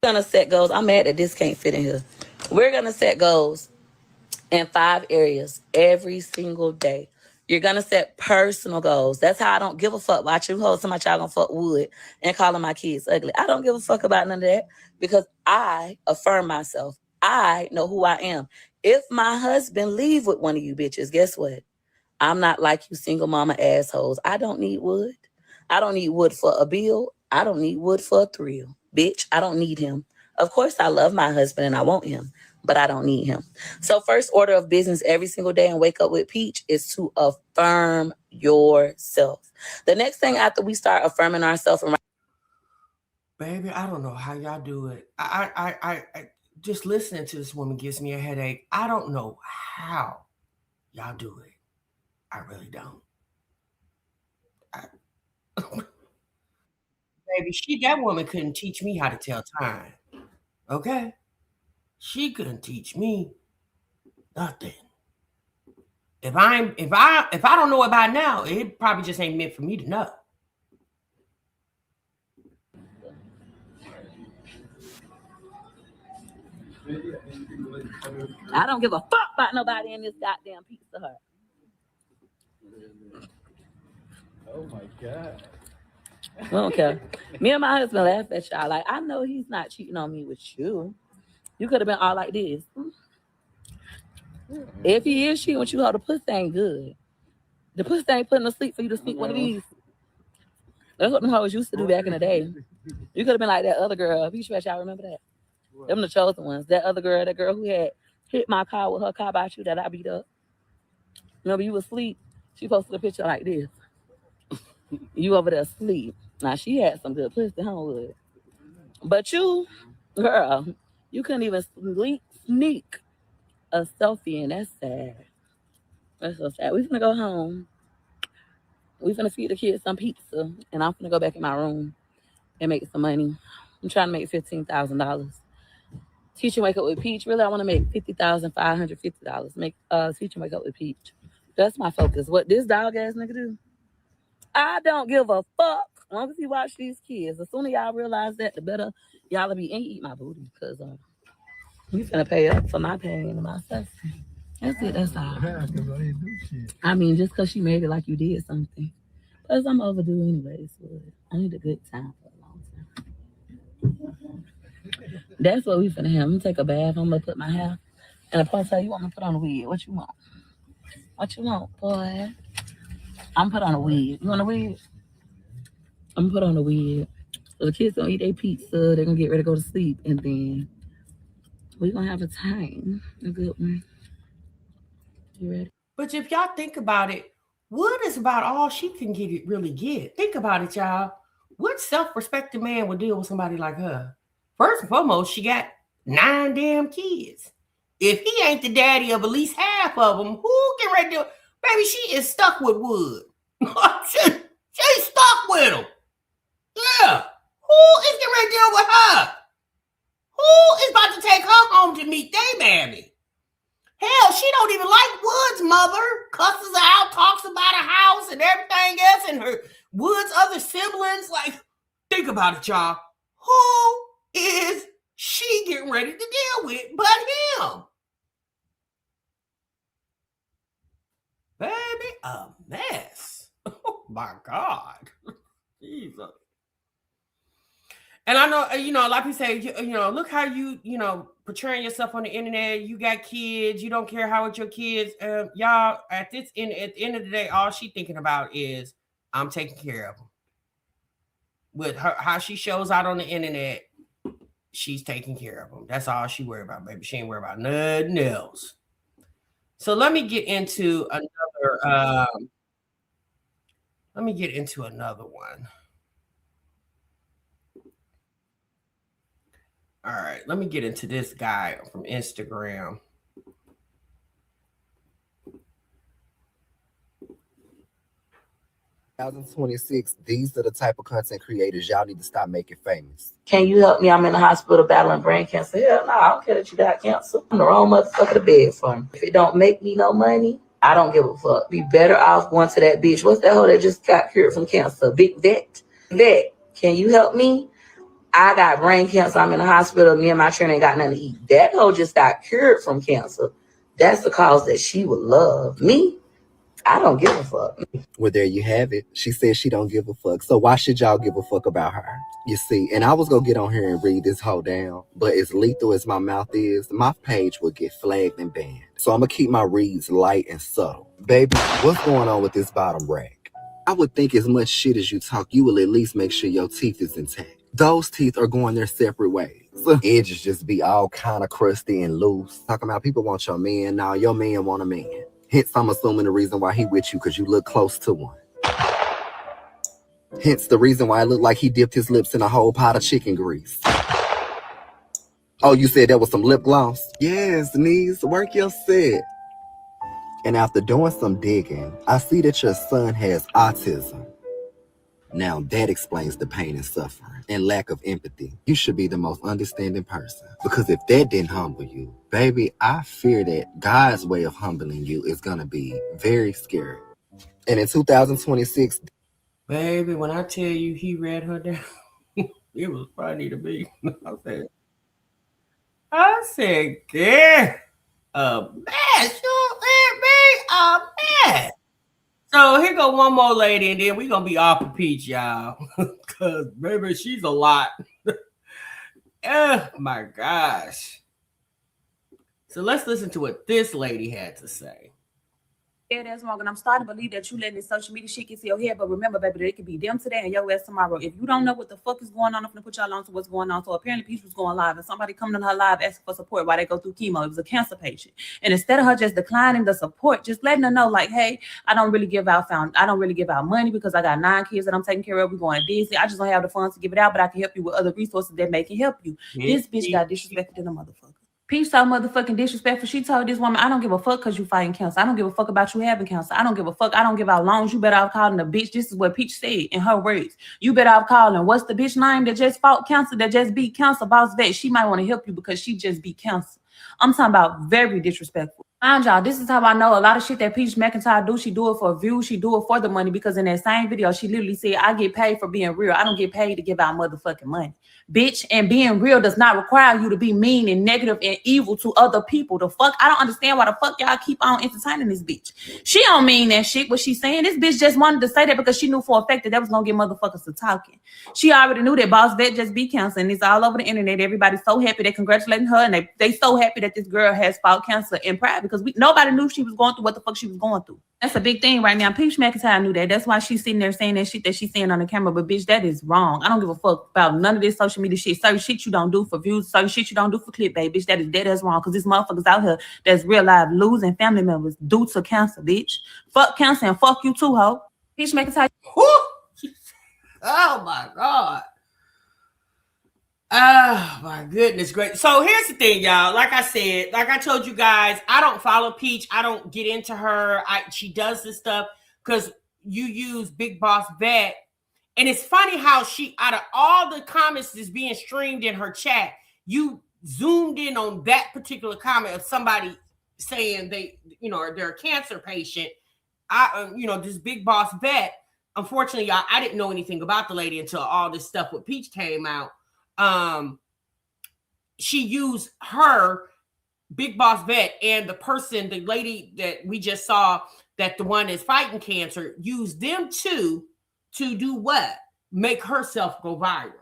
We're going to set goals. I'm mad that this can't fit in here. We're going to set goals in 5 areas every single day. You're going to set personal goals. That's how I don't give a fuck about you holding my child gonna fuck Wood and calling my kids ugly. I don't give a fuck about none of that because I affirm myself. I know who I am. If my husband leave with one of you bitches, guess what? I'm not like you single mama assholes. I don't need Wood. I don't need Wood for a bill. I don't need Wood for a thrill. Bitch, I don't need him. Of course, I love my husband and I want him, but I don't need him. So first order of business every single day and Wake Up with Peach is to affirm yourself. The next thing after we start affirming ourselves, baby, I don't know how y'all do it. I just listening to this woman gives me a headache. I don't know how y'all do it. I really don't. Baby, that woman couldn't teach me how to tell time. Okay? She couldn't teach me nothing. If I don't know about now, it probably just ain't meant for me to know. I don't give a fuck about nobody in this goddamn Pizza Hut. Oh my God. I don't care. Me and my husband laugh at y'all. Like, I know he's not cheating on me with you. You could have been all like this. If he is cheating with you, the pussy ain't good. The pussy ain't putting to sleep for you to sneak one of these. That's what them hoes used to do back in the day. You could have been like that other girl. Peach Fest, y'all remember that? Them the chosen ones. That other girl, that girl who had hit my car with her car by you that I beat up. Remember, you was asleep. She posted a picture like this. You over there asleep. Now, she had some good pussy, huh, Wood? But you, girl, you couldn't even sneak a selfie, and that's sad. That's so sad. We finna go home. We finna feed the kids some pizza, and I'm finna go back in my room and make some money. I'm trying to make $15,000. Teaching Wake Up with Peach. Really, I want to make $50,550. Make Teaching Wake Up with Peach. That's my focus. What this dog ass nigga do? I don't give a fuck. As long as he watch these kids. As soon as y'all realize that, the better y'all be ain't eat my booty. Because you finna pay up for my pain and my suffering. That's it, that's all. I mean, just because she made it like you did something. Plus, I'm overdue anyways. I need a good time for a long time. That's what we finna have. I'm gonna take a bath. I'm gonna put my hair. And the ponytail, you want me to put on a wig? What you want? What you want, boy? I'm gonna put on a wig. You want a wig? I'm gonna put on a wig. So the kids gonna eat their pizza. They're gonna get ready to go to sleep. And then we're gonna have a time. A good one. You ready? But if y'all think about it, Wood is about all she can really get. Think about it, y'all. What self-respecting man would deal with somebody like her? First and foremost, she got 9 damn kids. If he ain't the daddy of at least half of them, who can ready to? Baby, she is stuck with Wood. She's stuck with him. Yeah. Who is getting ready to deal with her? Who is about to take her home to meet their mammy? Hell, she don't even like Wood's mother. Cusses her out, talks about her house and everything else, and her Wood's other siblings. Like, think about it, y'all. Who is she getting ready to deal with but him? Baby, a mess. Oh my God. Jesus. And I know, a lot of people say, look how you, portraying yourself on the internet. You got kids. You don't care how it's your kids. Y'all, at the end of the day, all she thinking about is, I'm taking care of them. With her, how she shows out on the internet, she's taking care of them. That's all she worry about, baby. She ain't worry about nothing else. So let me get into another. One. All right, let me get into this guy from Instagram. These are the type of content creators y'all need to stop making famous. Can you help me? I'm in the hospital battling brain cancer. Hell no, I don't care that you got cancer. I'm the wrong motherfucker to beg for me. If it don't make me no money, I don't give a fuck. Be better off going to that bitch. What's that hoe that just got cured from cancer? Big Vet. Vet, can you help me? I got brain cancer. I'm in the hospital. Me and my trainer ain't got nothing to eat. That hoe just got cured from cancer. That's the cause that she would love. Me, I don't give a fuck. Well, there you have it. She says she don't give a fuck. So why should y'all give a fuck about her? You see, and I was going to get on here and read this whole down, but as lethal as my mouth is, my page will get flagged and banned. So I'm going to keep my reads light and subtle. Baby, what's going on with this bottom rack? I would think as much shit as you talk, you will at least make sure your teeth is intact. Those teeth are going their separate ways. Edges just be all kind of crusty and loose. Talking about people want your man. Now your man want a man. Hence, I'm assuming the reason why he with you because you look close to one. Hence, the reason why it looked like he dipped his lips in a whole pot of chicken grease. Oh, you said that was some lip gloss? Yes, knees, work your set. And after doing some digging, I see that your son has autism. Now that explains the pain and suffering and lack of empathy. You should be the most understanding person. Because if that didn't humble you, baby, I fear that God's way of humbling you is going to be very scary. And in 2026... Baby, when I tell you he read her down, it was funny to me. I said, yeah, a mess. You let me a mess. So here go one more lady, and then we're going to be off of Peach, y'all. Because, baby, she's a lot. Oh, my gosh. So let's listen to what this lady had to say. Yeah, that's wrong. And I'm starting to believe that you letting this social media shit get to your head. But remember, baby, it could be them today and your ass tomorrow. If you don't know what the fuck is going on, I'm going to put y'all on to what's going on. So apparently Peach was going live and somebody coming on her live asking for support while they go through chemo. It was a cancer patient. And instead of her just declining the support, just letting her know, like, hey, I don't really give out money because I got 9 kids that I'm taking care of. We're going to Disney. I just don't have the funds to give it out, but I can help you with other resources that may can help you. This bitch got disrespected in a motherfucker. Peach so motherfucking disrespectful. She told this woman, I don't give a fuck because you fighting cancer. I don't give a fuck about you having cancer. I don't give a fuck. I don't give out loans. You better off calling the bitch. This is what Peach said in her words. You better off calling. What's the bitch name that just fought cancer, that just beat cancer? Boss Vet. She might want to help you because she just beat cancer. I'm talking about very disrespectful. Mind y'all, this is how I know a lot of shit that Peach McIntyre do. She do it for views. She do it for the money, because in that same video, she literally said, I get paid for being real. I don't get paid to give out motherfucking money. Bitch, and being real does not require you to be mean and negative and evil to other people. The fuck? I don't understand why the fuck y'all keep on entertaining this bitch. She don't mean that shit, what she's saying. This bitch just wanted to say that because she knew for a fact that was going to get motherfuckers to talking. She already knew that Boss Vet just be cancer, and it's all over the internet. Everybody's so happy. They're congratulating her, and they so happy that this girl has fought cancer in pride, because nobody knew she was going through what the fuck she was going through. That's a big thing right now. Peach McIntyre knew that. That's why she's sitting there saying that shit that she's saying on the camera. But bitch, that is wrong. I don't give a fuck about none of this social media shit. Certain shit you don't do for views, certain shit you don't do for clickbait, bitch. That is dead as wrong. Because there's motherfuckers out here that's real life losing family members due to cancer, bitch. Fuck cancer and fuck you too, ho. Peach McIntyre. Oh my God. Oh my goodness, great. So here's the thing, y'all. Like I said, like I told you guys, I don't follow Peach. I don't get into her. She does this stuff because you use Big Boss Vet. And it's funny how she, out of all the comments that's being streamed in her chat, you zoomed in on that particular comment of somebody saying they're a cancer patient. This Big Boss Vet. Unfortunately, y'all, I didn't know anything about the lady until all this stuff with Peach came out. She used her Big Boss Vet and the lady that we just saw, that the one is fighting cancer, used them to do what? Make herself go viral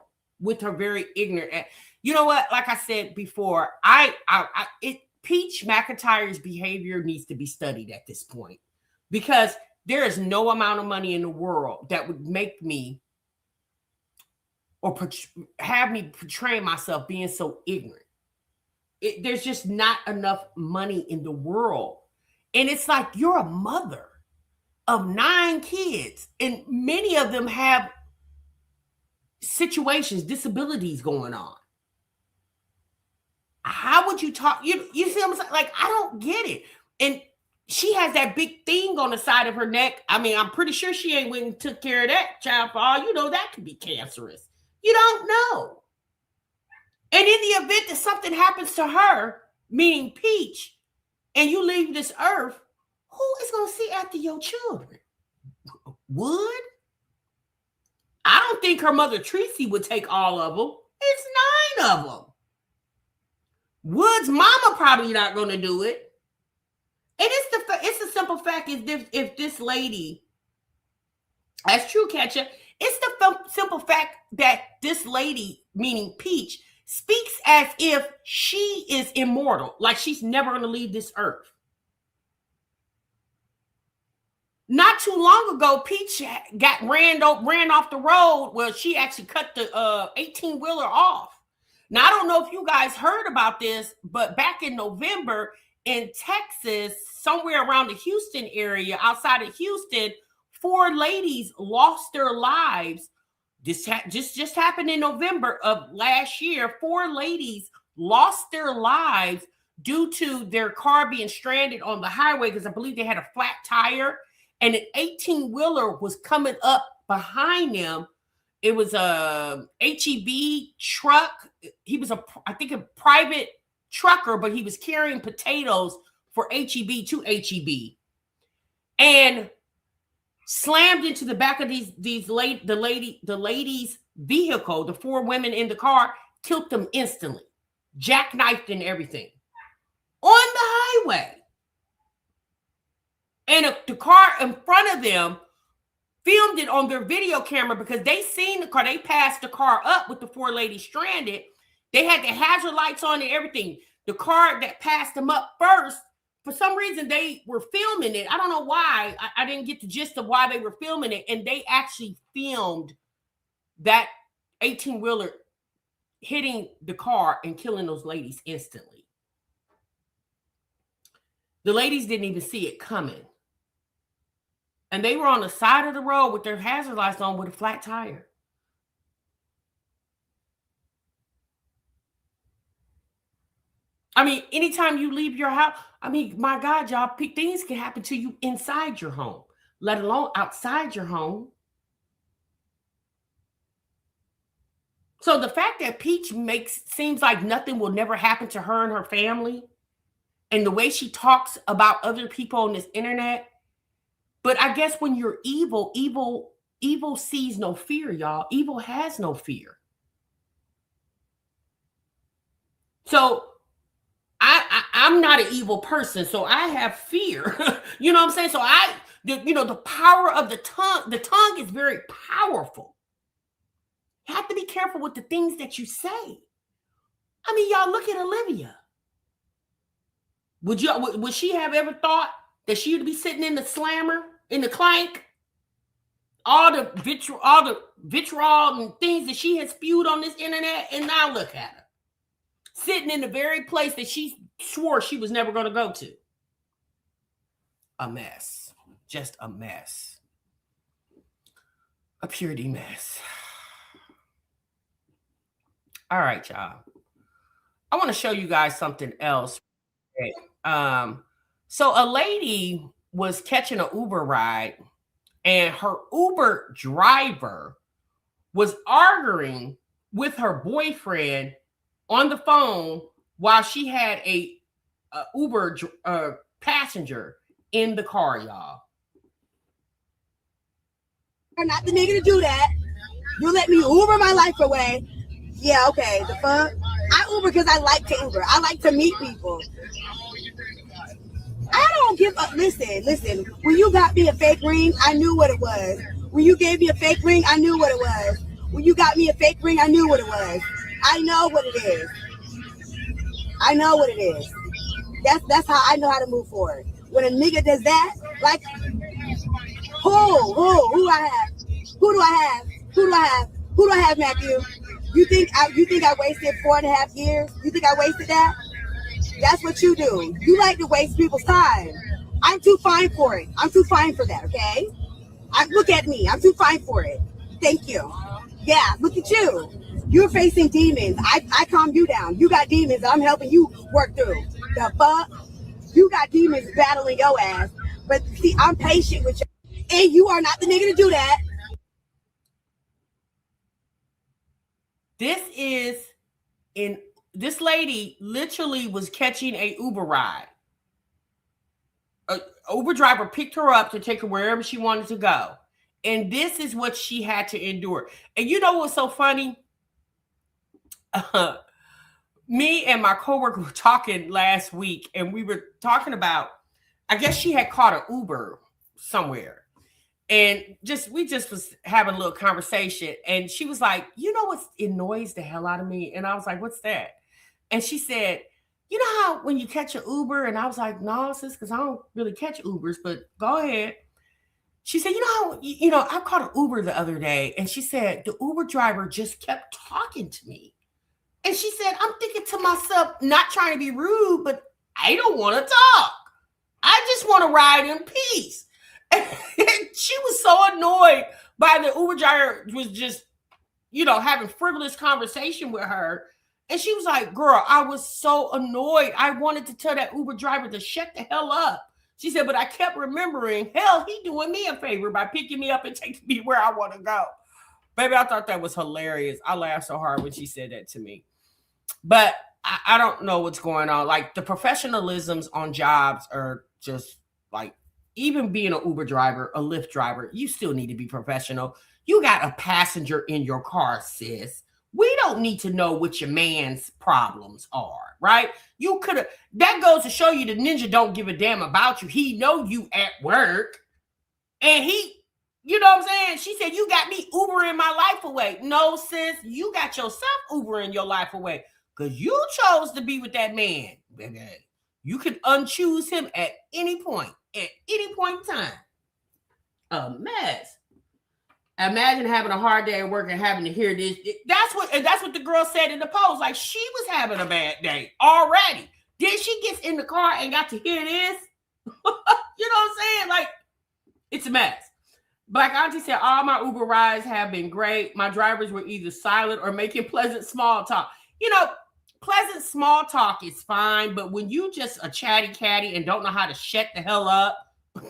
with her very ignorant. You know what? Like I said before, Peach McIntyre's behavior needs to be studied at this point, because there is no amount of money in the world that would make me or have me portray myself being so ignorant. There's just not enough money in the world. And it's like, you're a mother of 9 kids, and many of them have situations, disabilities going on. How would you talk? You see what I'm saying? Like, I don't get it. And she has that big thing on the side of her neck. I mean, I'm pretty sure she ain't went and took care of that child. For all you know, that could be cancerous. You don't know. And in the event that something happens to her, meaning Peach, and you leave this earth, who is going to see after your children? Wood? I don't think her mother Tracy would take all of them. It's 9 of them. Wood's mama probably not going to do it. And it's the simple fact is if this lady, that's true, Catcher. It's the simple fact that this lady, meaning Peach, speaks as if she is immortal, like she's never going to leave this earth. Not too long ago, Peach got ran off the road. Well, she actually cut the 18-wheeler off. Now, I don't know if you guys heard about this, but back in November in Texas, somewhere around the Houston area, outside of Houston, 4 ladies lost their lives. This just happened in November of last year. 4 ladies lost their lives due to their car being stranded on the highway because I believe they had a flat tire, and an 18-wheeler was coming up behind them. It was a HEB truck. He was I think a private trucker, but he was carrying potatoes for HEB to HEB, and slammed into the back of the lady's vehicle. The 4 women in the car, killed them instantly, jackknifed and everything on the highway. And the car in front of them filmed it on their video camera because they seen the car. They passed the car up with the 4 ladies stranded. They had the hazard lights on and everything. The car that passed them up first, for some reason, they were filming it. I don't know why. I didn't get the gist of why they were filming it. And they actually filmed that 18-wheeler hitting the car and killing those ladies instantly. The ladies didn't even see it coming. And they were on the side of the road with their hazard lights on with a flat tire. I mean, anytime you leave your house, I mean, my God, y'all, things can happen to you inside your home, let alone outside your home. So the fact that Peach seems like nothing will never happen to her and her family, and the way she talks about other people on this internet. But I guess when you're evil, evil sees no fear, y'all. Evil has no fear. So I'm not an evil person, so I have fear. You know what I'm saying? So the power of the tongue is very powerful. You have to be careful with the things that you say. I mean, y'all look at Olivia. Would she have ever thought that she would be sitting in the slammer, in the clank? All the vitriol and things that she has spewed on this internet, and now look at her. Sitting in the very place that she swore she was never going to go to. A mess. Just a mess. A purity mess. All right, y'all. I want to show you guys something else. So a lady was catching an Uber ride, and her Uber driver was arguing with her boyfriend on the phone while she had a Uber passenger in the car, y'all. You're not the nigga to do that. You let me Uber my life away. Yeah, okay. The fuck? I Uber because I like to Uber. I like to meet people. I don't give up. Listen. When you got me a fake ring, I knew what it was. When you gave me a fake ring, I knew what it was. When you got me a fake ring, I knew what it was. I know what it is. I know what it is. That's how I know how to move forward. When a nigga does that, like, who I have? Who do I have, Matthew? You think I wasted 4.5 years? You think I wasted that? That's what you do. You like to waste people's time. I'm too fine for it. I'm too fine for that, okay? Look at me. I'm too fine for it. Thank you. Yeah, look at you. You're facing demons. I calm you down. You got demons I'm helping you work through. The fuck? You got demons battling your ass. But see, I'm patient with you. And you are not the nigga to do that. This lady literally was catching a Uber ride. An Uber driver picked her up to take her wherever she wanted to go. And this is what she had to endure. And you know what's so funny? Me and my coworker were talking last week, and we were talking about, I guess she had caught an Uber somewhere. And we just was having a little conversation. And she was like, you know what annoys the hell out of me? And I was like, what's that? And she said, you know how when you catch an Uber? And I was like, no, sis, because I don't really catch Ubers, but go ahead. She said, you know how, I caught an Uber the other day. And she said, the Uber driver just kept talking to me. And she said, I'm thinking to myself, not trying to be rude, but I don't want to talk. I just want to ride in peace. And she was so annoyed by the Uber driver was just, having frivolous conversation with her. And she was like, girl, I was so annoyed. I wanted to tell that Uber driver to shut the hell up. She said, but I kept remembering, hell, he doing me a favor by picking me up and taking me where I want to go. Baby, I thought that was hilarious. I laughed so hard when she said that to me. But I don't know what's going on. Like, the professionalisms on jobs are just like, even being an Uber driver, a Lyft driver, you still need to be professional. You got a passenger in your car, sis. We don't need to know what your man's problems are, right? That goes to show you the ninja don't give a damn about you. He know you at work. And you know what I'm saying? She said, you got me Ubering my life away. No, sis, you got yourself Ubering your life away because you chose to be with that man. You can unchoose him at any point in time. A mess. Imagine having a hard day at work and having to hear this. That's what the girl said in the post. Like, she was having a bad day already. Then she gets in the car and got to hear this. You know what I'm saying? Like, it's a mess. Black Auntie said, all my Uber rides have been great. My drivers were either silent or making pleasant small talk. Pleasant small talk is fine, but when you just a chatty catty and don't know how to shut the hell up, I'm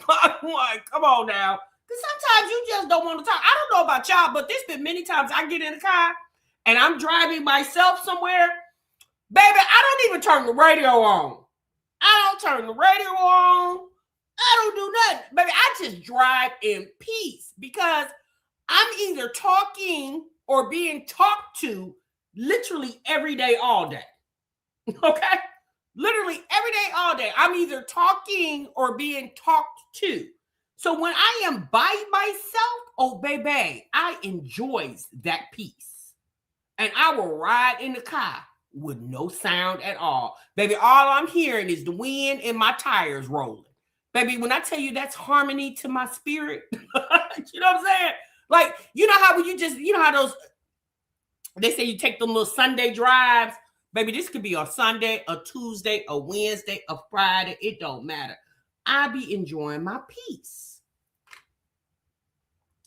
like, come on now. Because sometimes you just don't want to talk. I don't know about y'all, but there's been many times I get in a car and I'm driving myself somewhere. Baby, I don't even turn the radio on. I don't turn the radio on. I don't do nothing. Baby, I just drive in peace because I'm either talking or being talked to literally every day, all day. Okay? Literally every day, all day. I'm either talking or being talked to. So when I am by myself, oh, baby, I enjoys that peace. And I will ride in the car with no sound at all. Baby, all I'm hearing is the wind and my tires rolling. Baby, when I tell you that's harmony to my spirit, you know what I'm saying? Like, you know how when you just, you know how those, they say you take them little Sunday drives. Baby, this could be a Sunday, a Tuesday, a Wednesday, a Friday. It don't matter. I be enjoying my peace.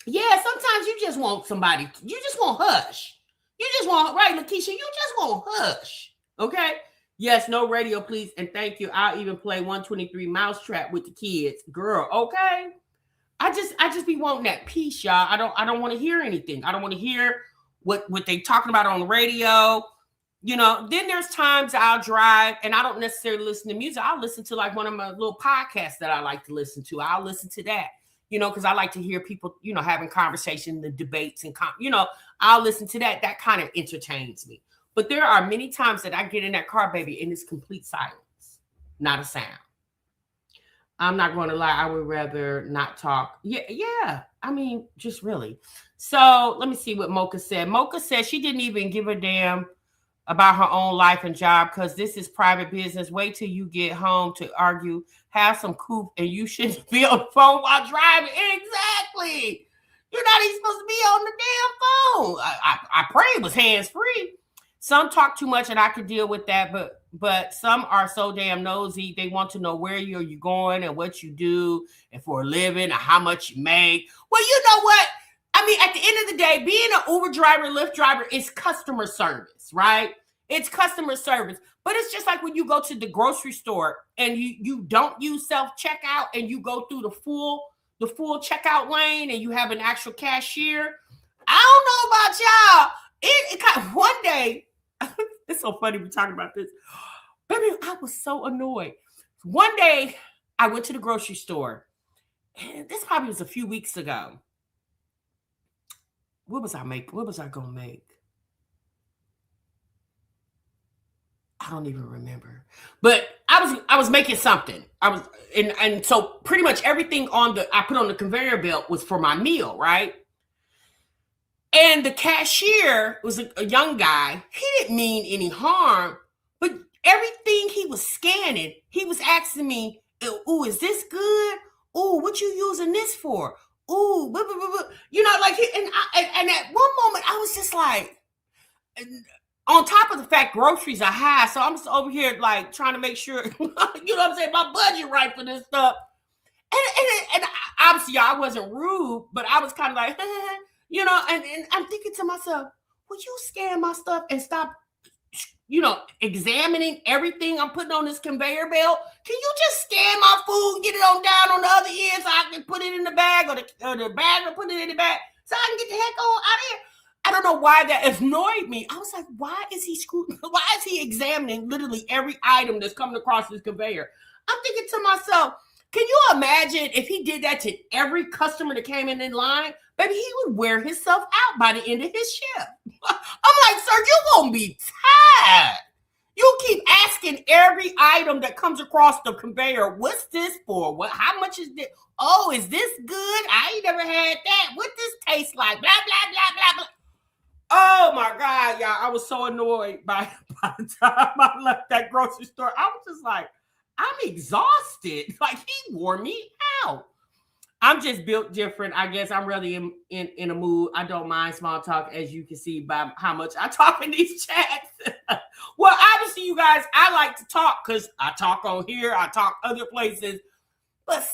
Yeah, sometimes you just want somebody, you just want hush. You just want, right, Lakeisha, you just want hush. Okay? Yes, no radio, please, and thank you. I'll even play 123 Mousetrap with the kids. Girl, okay? I just be wanting that peace, y'all. I don't want to hear anything. I don't want to hear what they talking about on the radio. You know, then there's times I'll drive and I don't necessarily listen to music. I'll listen to like one of my little podcasts that I like to listen to. I'll listen to that, you know, because I like to hear people, you know, having conversation, the debates and, you know, I'll listen to that. That kind of entertains me. But there are many times that I get in that car, baby, and it's complete silence, not a sound. I'm not going to lie. I would rather not talk. Yeah. I mean, just really. So let me see what Mocha said. Mocha said she didn't even give a damn about her own life and job because this is private business. Wait till you get home to argue. Have some couth, and you shouldn't be on the phone while driving. Exactly. You're not even supposed to be on the damn phone. I pray it was hands-free. Some talk too much, and I could deal with that, but some are so damn nosy. They want to know where you're going and what you do and for a living and how much you make. Well, you know what? I mean, at the end of the day, being an Uber driver, Lyft driver is customer service, right? It's customer service. But it's just like when you go to the grocery store and you don't use self-checkout and you go through the full checkout lane and you have an actual cashier. I don't know about y'all. It one day, it's so funny we're talking about this. Baby, I was so annoyed. One day, I went to the grocery store. And this probably was a few weeks ago. What was I going to make? I don't even remember. But I was making something. And so pretty much everything I put on the conveyor belt was for my meal, right? And the cashier was a young guy. He didn't mean any harm, but everything he was scanning, he was asking me, "Ooh, is this good? Ooh, what you using this for? Ooh, blah, blah, blah, blah." You know, like, and at one moment I was just like, on top of the fact groceries are high, so I'm just over here like trying to make sure, you know what I'm saying, my budget right for this stuff. And obviously I wasn't rude, but I was kind of like, you know, and I'm thinking to myself, would you scan my stuff and stop, you know, examining everything I'm putting on this conveyor belt? Can you just scan my food, get it on down on the other end so I can put it in the bag or the bag or put it in the bag so I can get the heck on out of here? I don't know why that annoyed me. I was like, why is he examining literally every item that's coming across this conveyor? I'm thinking to myself, can you imagine if he did that to every customer that came in line? Baby, he would wear himself out by the end of his shift. I'm like, sir, you're going to be tired. You keep asking every item that comes across the conveyor, what's this for? How much is this? Oh, is this good? I ain't never had that. What this taste like? Blah, blah, blah, blah, blah. Oh, my God, y'all. I was so annoyed by the time I left that grocery store. I was just like, I'm exhausted. Like, he wore me out. I'm just built different. I guess I'm really in a mood. I don't mind small talk, as you can see by how much I talk in these chats. Well, obviously, you guys, I like to talk because I talk on here. I talk other places. But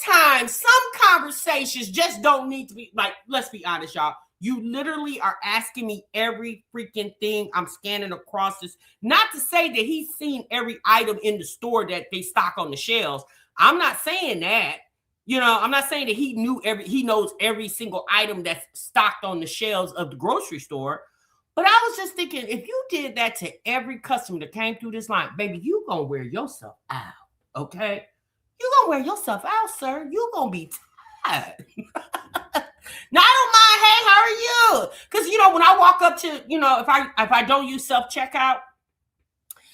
sometimes some conversations just don't need to be, like, let's be honest, y'all. You literally are asking me every freaking thing I'm scanning across this. Not to say that he's seen every item in the store that they stock on the shelves. I'm not saying that. You know, I'm not saying that he knows every single item that's stocked on the shelves of the grocery store. But I was just thinking, if you did that to every customer that came through this line, baby, you gonna wear yourself out. okay? You gonna wear yourself out, sir. You gonna be tired. Now I don't mind. Hey, how are you? Because when I walk up to if I don't use self checkout,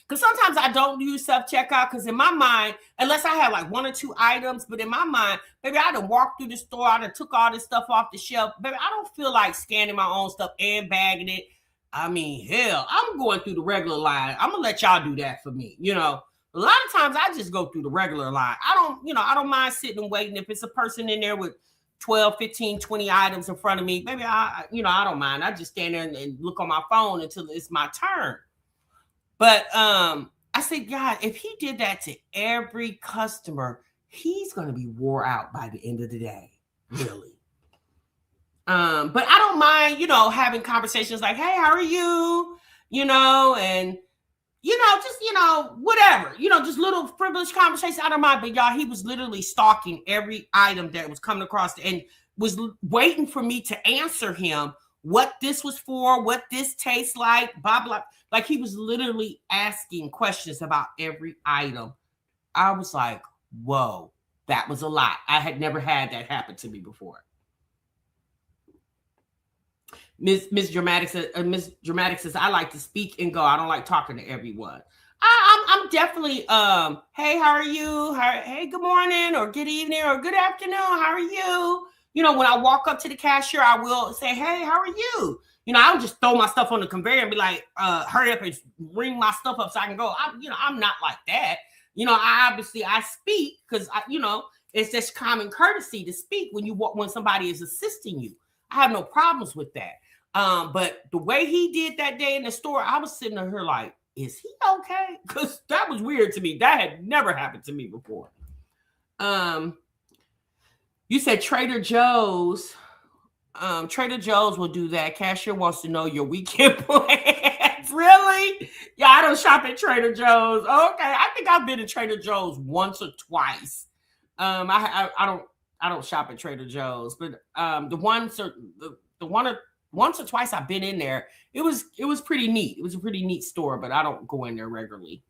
because sometimes I don't use self checkout because in my mind, unless I have like 1 or 2 items, but in my mind, baby, I done walked through the store, I done took all this stuff off the shelf, baby. I don't feel like scanning my own stuff and bagging it. I mean, hell, I'm going through the regular line. I'm gonna let y'all do that for me. A lot of times I just go through the regular line. I don't mind sitting and waiting. If it's a person in there with 12, 15, 20 items in front of me, baby, I don't mind. I just stand there and look on my phone until it's my turn. But I said, God, if he did that to every customer, he's going to be wore out by the end of the day, really. But I don't mind, having conversations like, hey, how are you? And just, whatever, just little frivolous conversations. I don't mind. But y'all, he was literally stalking every item that was coming across and was waiting for me to answer him what this was for, what this tastes like, blah, blah. Like he was literally asking questions about every item. I was like, whoa, that was a lot. I had never had that happen to me before. Miss Dramatic says, I like to speak and go. I don't like talking to everyone. I'm definitely, hey, how are you? Hey, good morning or good evening or good afternoon. How are you? When I walk up to the cashier, I will say, hey, how are you? I don't just throw my stuff on the conveyor and be like, hurry up and ring my stuff up so I can go. I'm not like that. I speak because it's just common courtesy to speak when somebody is assisting you. I have no problems with that. But the way he did that day in the store, I was sitting here like, is he okay? Because that was weird to me. That had never happened to me before. You said Trader Joe's. Trader Joe's will do that. Cashier wants to know your weekend plans. Really? Yeah, I don't shop at Trader Joe's. Okay, I think I've been to Trader Joe's once or twice. I don't shop at Trader Joe's, but once or twice I've been in there, it was pretty neat. It was a pretty neat store, but I don't go in there regularly.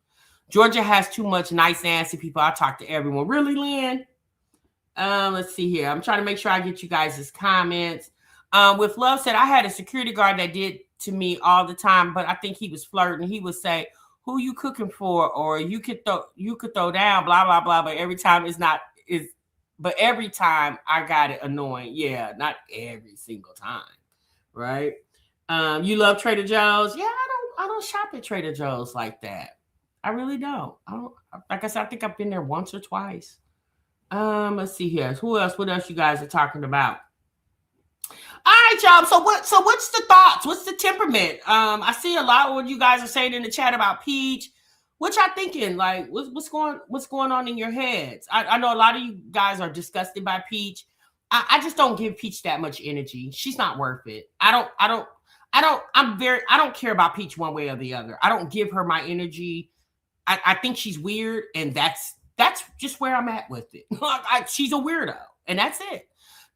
Georgia has too much nice, nasty people. I talk to everyone. Really, Lynn? Let's see here. I'm trying to make sure I get you guys' comments. With Love said, I had a security guard that did to me all the time, but I think he was flirting. He would say, who you cooking for? Or you could throw down, blah, blah, blah. But every time every time I got it annoying. Yeah, not every single time. Right? You love Trader Joe's? Yeah, I don't shop at Trader Joe's like that. I really don't. Like I said, I think I've been there once or twice. Let's see here. What else you guys are talking about? All right, y'all. So what's the thoughts? What's the temperament? I see a lot of what you guys are saying in the chat about Peach. What y'all thinking? Like, what's going on in your heads? I know a lot of you guys are disgusted by Peach. I just don't give Peach that much energy. She's not worth it. I don't care about Peach one way or the other. I don't give her my energy. I think she's weird, and that's just where I'm at with it. She's a weirdo, and that's it.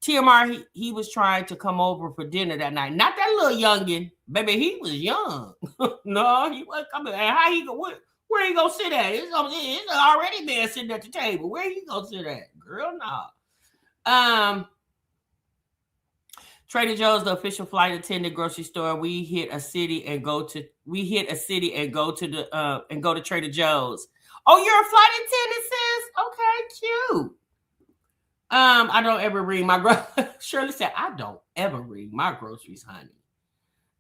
TMR, he was trying to come over for dinner that night. Not that little youngin, baby. He was young. No, he wasn't coming. How he go? Where he gonna sit at? It's already man sitting at the table. Where he gonna sit at, girl? Nah. Trader Joe's, the official flight attendant grocery store. We hit a city and go to Trader Joe's. Oh, you're a flight attendant, sis? Okay, cute. I don't ever read my Shirley said, I don't ever read my groceries, honey.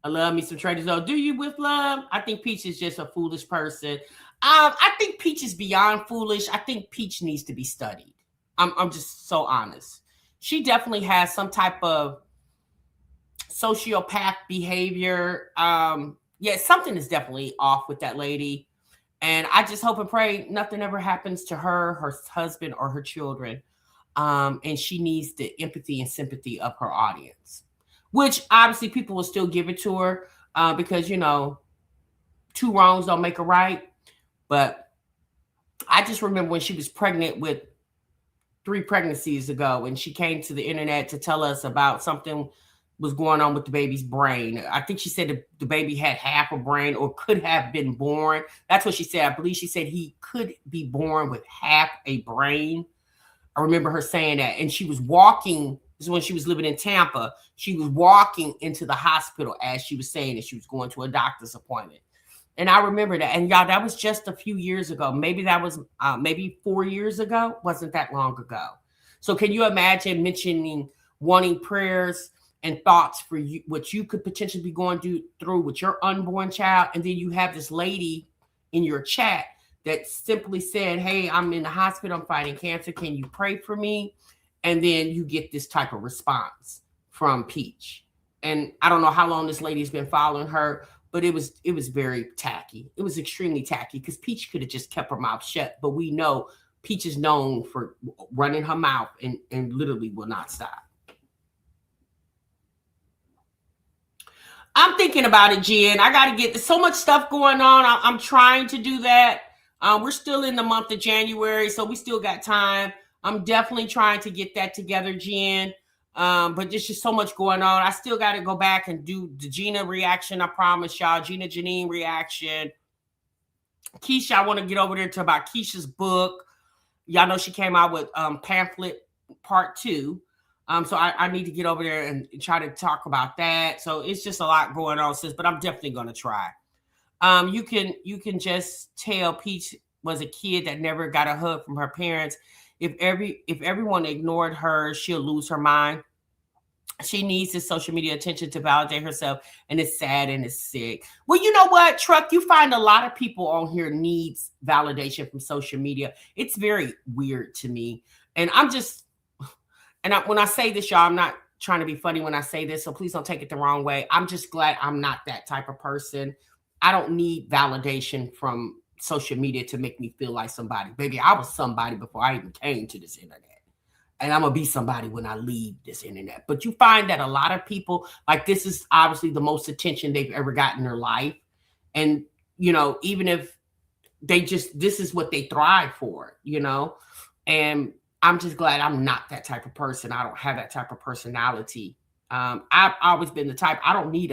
I love me some Trader Joe's. Do you with love? I think Peach is just a foolish person. I think Peach is beyond foolish. I think Peach needs to be studied. I'm just so honest. She definitely has some type of sociopath behavior. Yeah, something is definitely off with that lady. And I just hope and pray nothing ever happens to her husband, or her children. And she needs the empathy and sympathy of her audience, which obviously people will still give it to her because, two wrongs don't make a right. But I just remember when she was pregnant with 3 pregnancies ago, and she came to the internet to tell us about something was going on with the baby's brain. I think she said the baby had half a brain or could have been born. That's what she said. I believe she said he could be born with half a brain. I remember her saying that. And she was walking, this is when she was living in Tampa. She was walking into the hospital as she was saying that she was going to a doctor's appointment. And I remember that. And y'all, that was just a few years ago. Maybe that was maybe 4 years ago. Wasn't that long ago. So can you imagine mentioning wanting prayers and thoughts for you, what you could potentially be going through with your unborn child? And then you have this lady in your chat that simply said, hey, I'm in the hospital, I'm fighting cancer. Can you pray for me? And then you get this type of response from Peach. And I don't know how long this lady's been following her, but it was very tacky. It was extremely tacky because Peach could have just kept her mouth shut. But we know Peach is known for running her mouth and literally will not stop. I'm thinking about it, Jen. I got to get so much stuff going on. I'm trying to do that. We're still in the month of January, so we still got time. I'm definitely trying to get that together, Jen. But there's just so much going on. I still got to go back and do the Gina reaction. I promise y'all, Gina Janine reaction. Keisha, I want to get over there to about Keisha's book. Y'all know she came out with pamphlet part 2. So I need to get over there and try to talk about that. So it's just a lot going on, sis, but I'm definitely going to try. You can just tell Peach was a kid that never got a hug from her parents. If everyone ignored her, she'll lose her mind. She needs this social media attention to validate herself, and it's sad and it's sick. Well, you know what, Truck? You find a lot of people on here needs validation from social media. It's very weird to me. And when I say this, y'all, I'm not trying to be funny when I say this, so please don't take it the wrong way. I'm just glad I'm not that type of person. I don't need validation from social media to make me feel like somebody. Baby, I was somebody before I even came to this internet. And I'm going to be somebody when I leave this internet. But you find that a lot of people, like, this is obviously the most attention they've ever gotten in their life. And, you know, even if this is what they thrive for, you know. And I'm just glad I'm not that type of person. I don't have that type of personality. I've always been the type, I don't need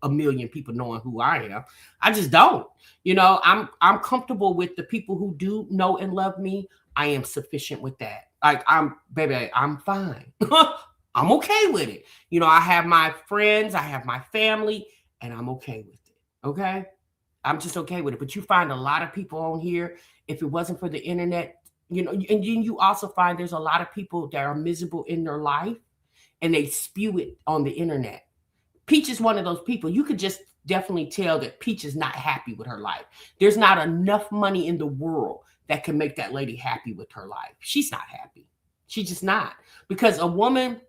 a million people knowing who I am. I just don't. You know, I'm comfortable with the people who do know and love me. I am sufficient with that. Like, I'm fine. I'm okay with it. You know, I have my friends, I have my family, and I'm okay with it. Okay? I'm just okay with it. But you find a lot of people on here, if it wasn't for the internet, you know, and then you also find there's a lot of people that are miserable in their life and they spew it on the internet. Peach is one of those people. You could just definitely tell that Peach is not happy with her life. There's not enough money in the world that can make that lady happy with her life. She's not happy. She's just not. Because a woman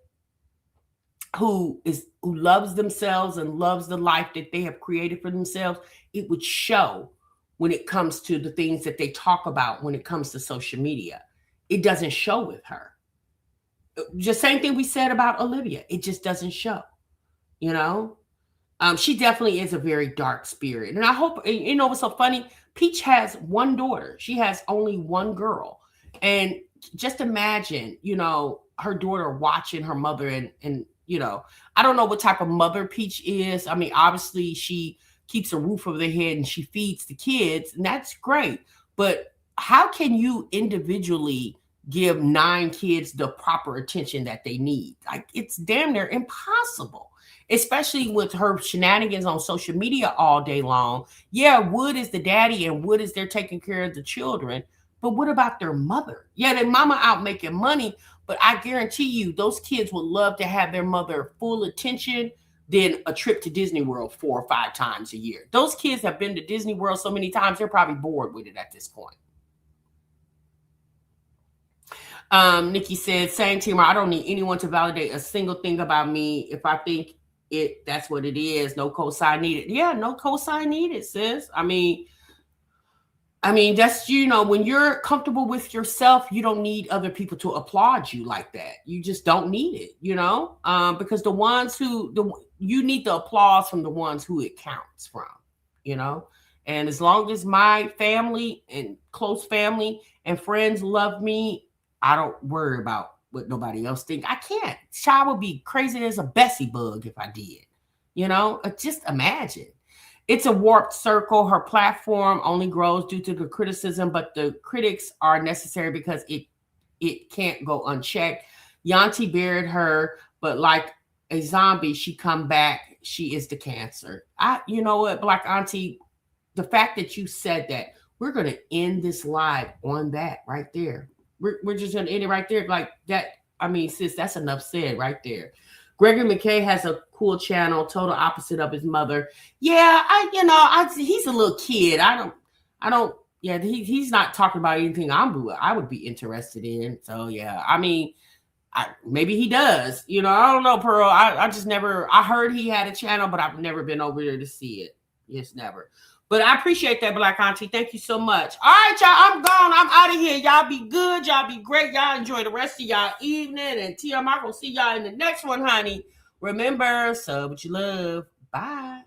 who loves themselves and loves the life that they have created for themselves, it would show when it comes to the things that they talk about when it comes to social media. It doesn't show with her. Just same thing we said about Olivia. It just doesn't show, you know? She definitely is a very dark spirit. And I hope, you know what's so funny? Peach has one daughter. She has only one girl. And just imagine, you know, her daughter watching her mother and you know, I don't know what type of mother Peach is. I mean, obviously she keeps a roof over their head and she feeds the kids, and that's great. But how can you individually give 9 kids the proper attention that they need? Like, it's damn near impossible. Especially with her shenanigans on social media all day long. Yeah, Wood is the daddy and Wood is there taking care of the children. But what about their mother? Yeah, their mama out making money, but I guarantee you those kids would love to have their mother full attention than a trip to Disney World 4 or 5 times a year. Those kids have been to Disney World so many times, they're probably bored with it at this point. Nikki said, same team, I don't need anyone to validate a single thing about me. If I think that's what it is. No cosign needed. Yeah, no cosign needed, sis. I mean, that's, you know, when you're comfortable with yourself, you don't need other people to applaud you like that. You just don't need it, you know, because you need the applause from the ones who it counts from, you know. And as long as my family and close family and friends love me, I don't worry about what nobody else think. I can't. I would be crazy as a Bessie bug if I did. You know, just imagine. It's a warped circle. Her platform only grows due to the criticism, but the critics are necessary because it can't go unchecked. Yanti buried her, but like a zombie, she come back. She is the cancer. You know what, Black Auntie, the fact that you said that, we're going to end this live on that right there. We're just going to end it right there. Like that. I mean, sis, that's enough said right there. Gregory McKay has a cool channel, total opposite of his mother. Yeah, he's a little kid. Yeah, he's not talking about anything I would be interested in. So yeah, I mean, maybe he does. You know, I don't know, Pearl. I just never. I heard he had a channel, but I've never been over there to see it. Yes, never. But I appreciate that, Black Auntie. Thank you so much. All right, y'all. I'm gone. I'm out of here. Y'all be good. Y'all be great. Y'all enjoy the rest of y'all evening. And TM, I'm gonna see y'all in the next one, honey. Remember, sub what you love. Bye.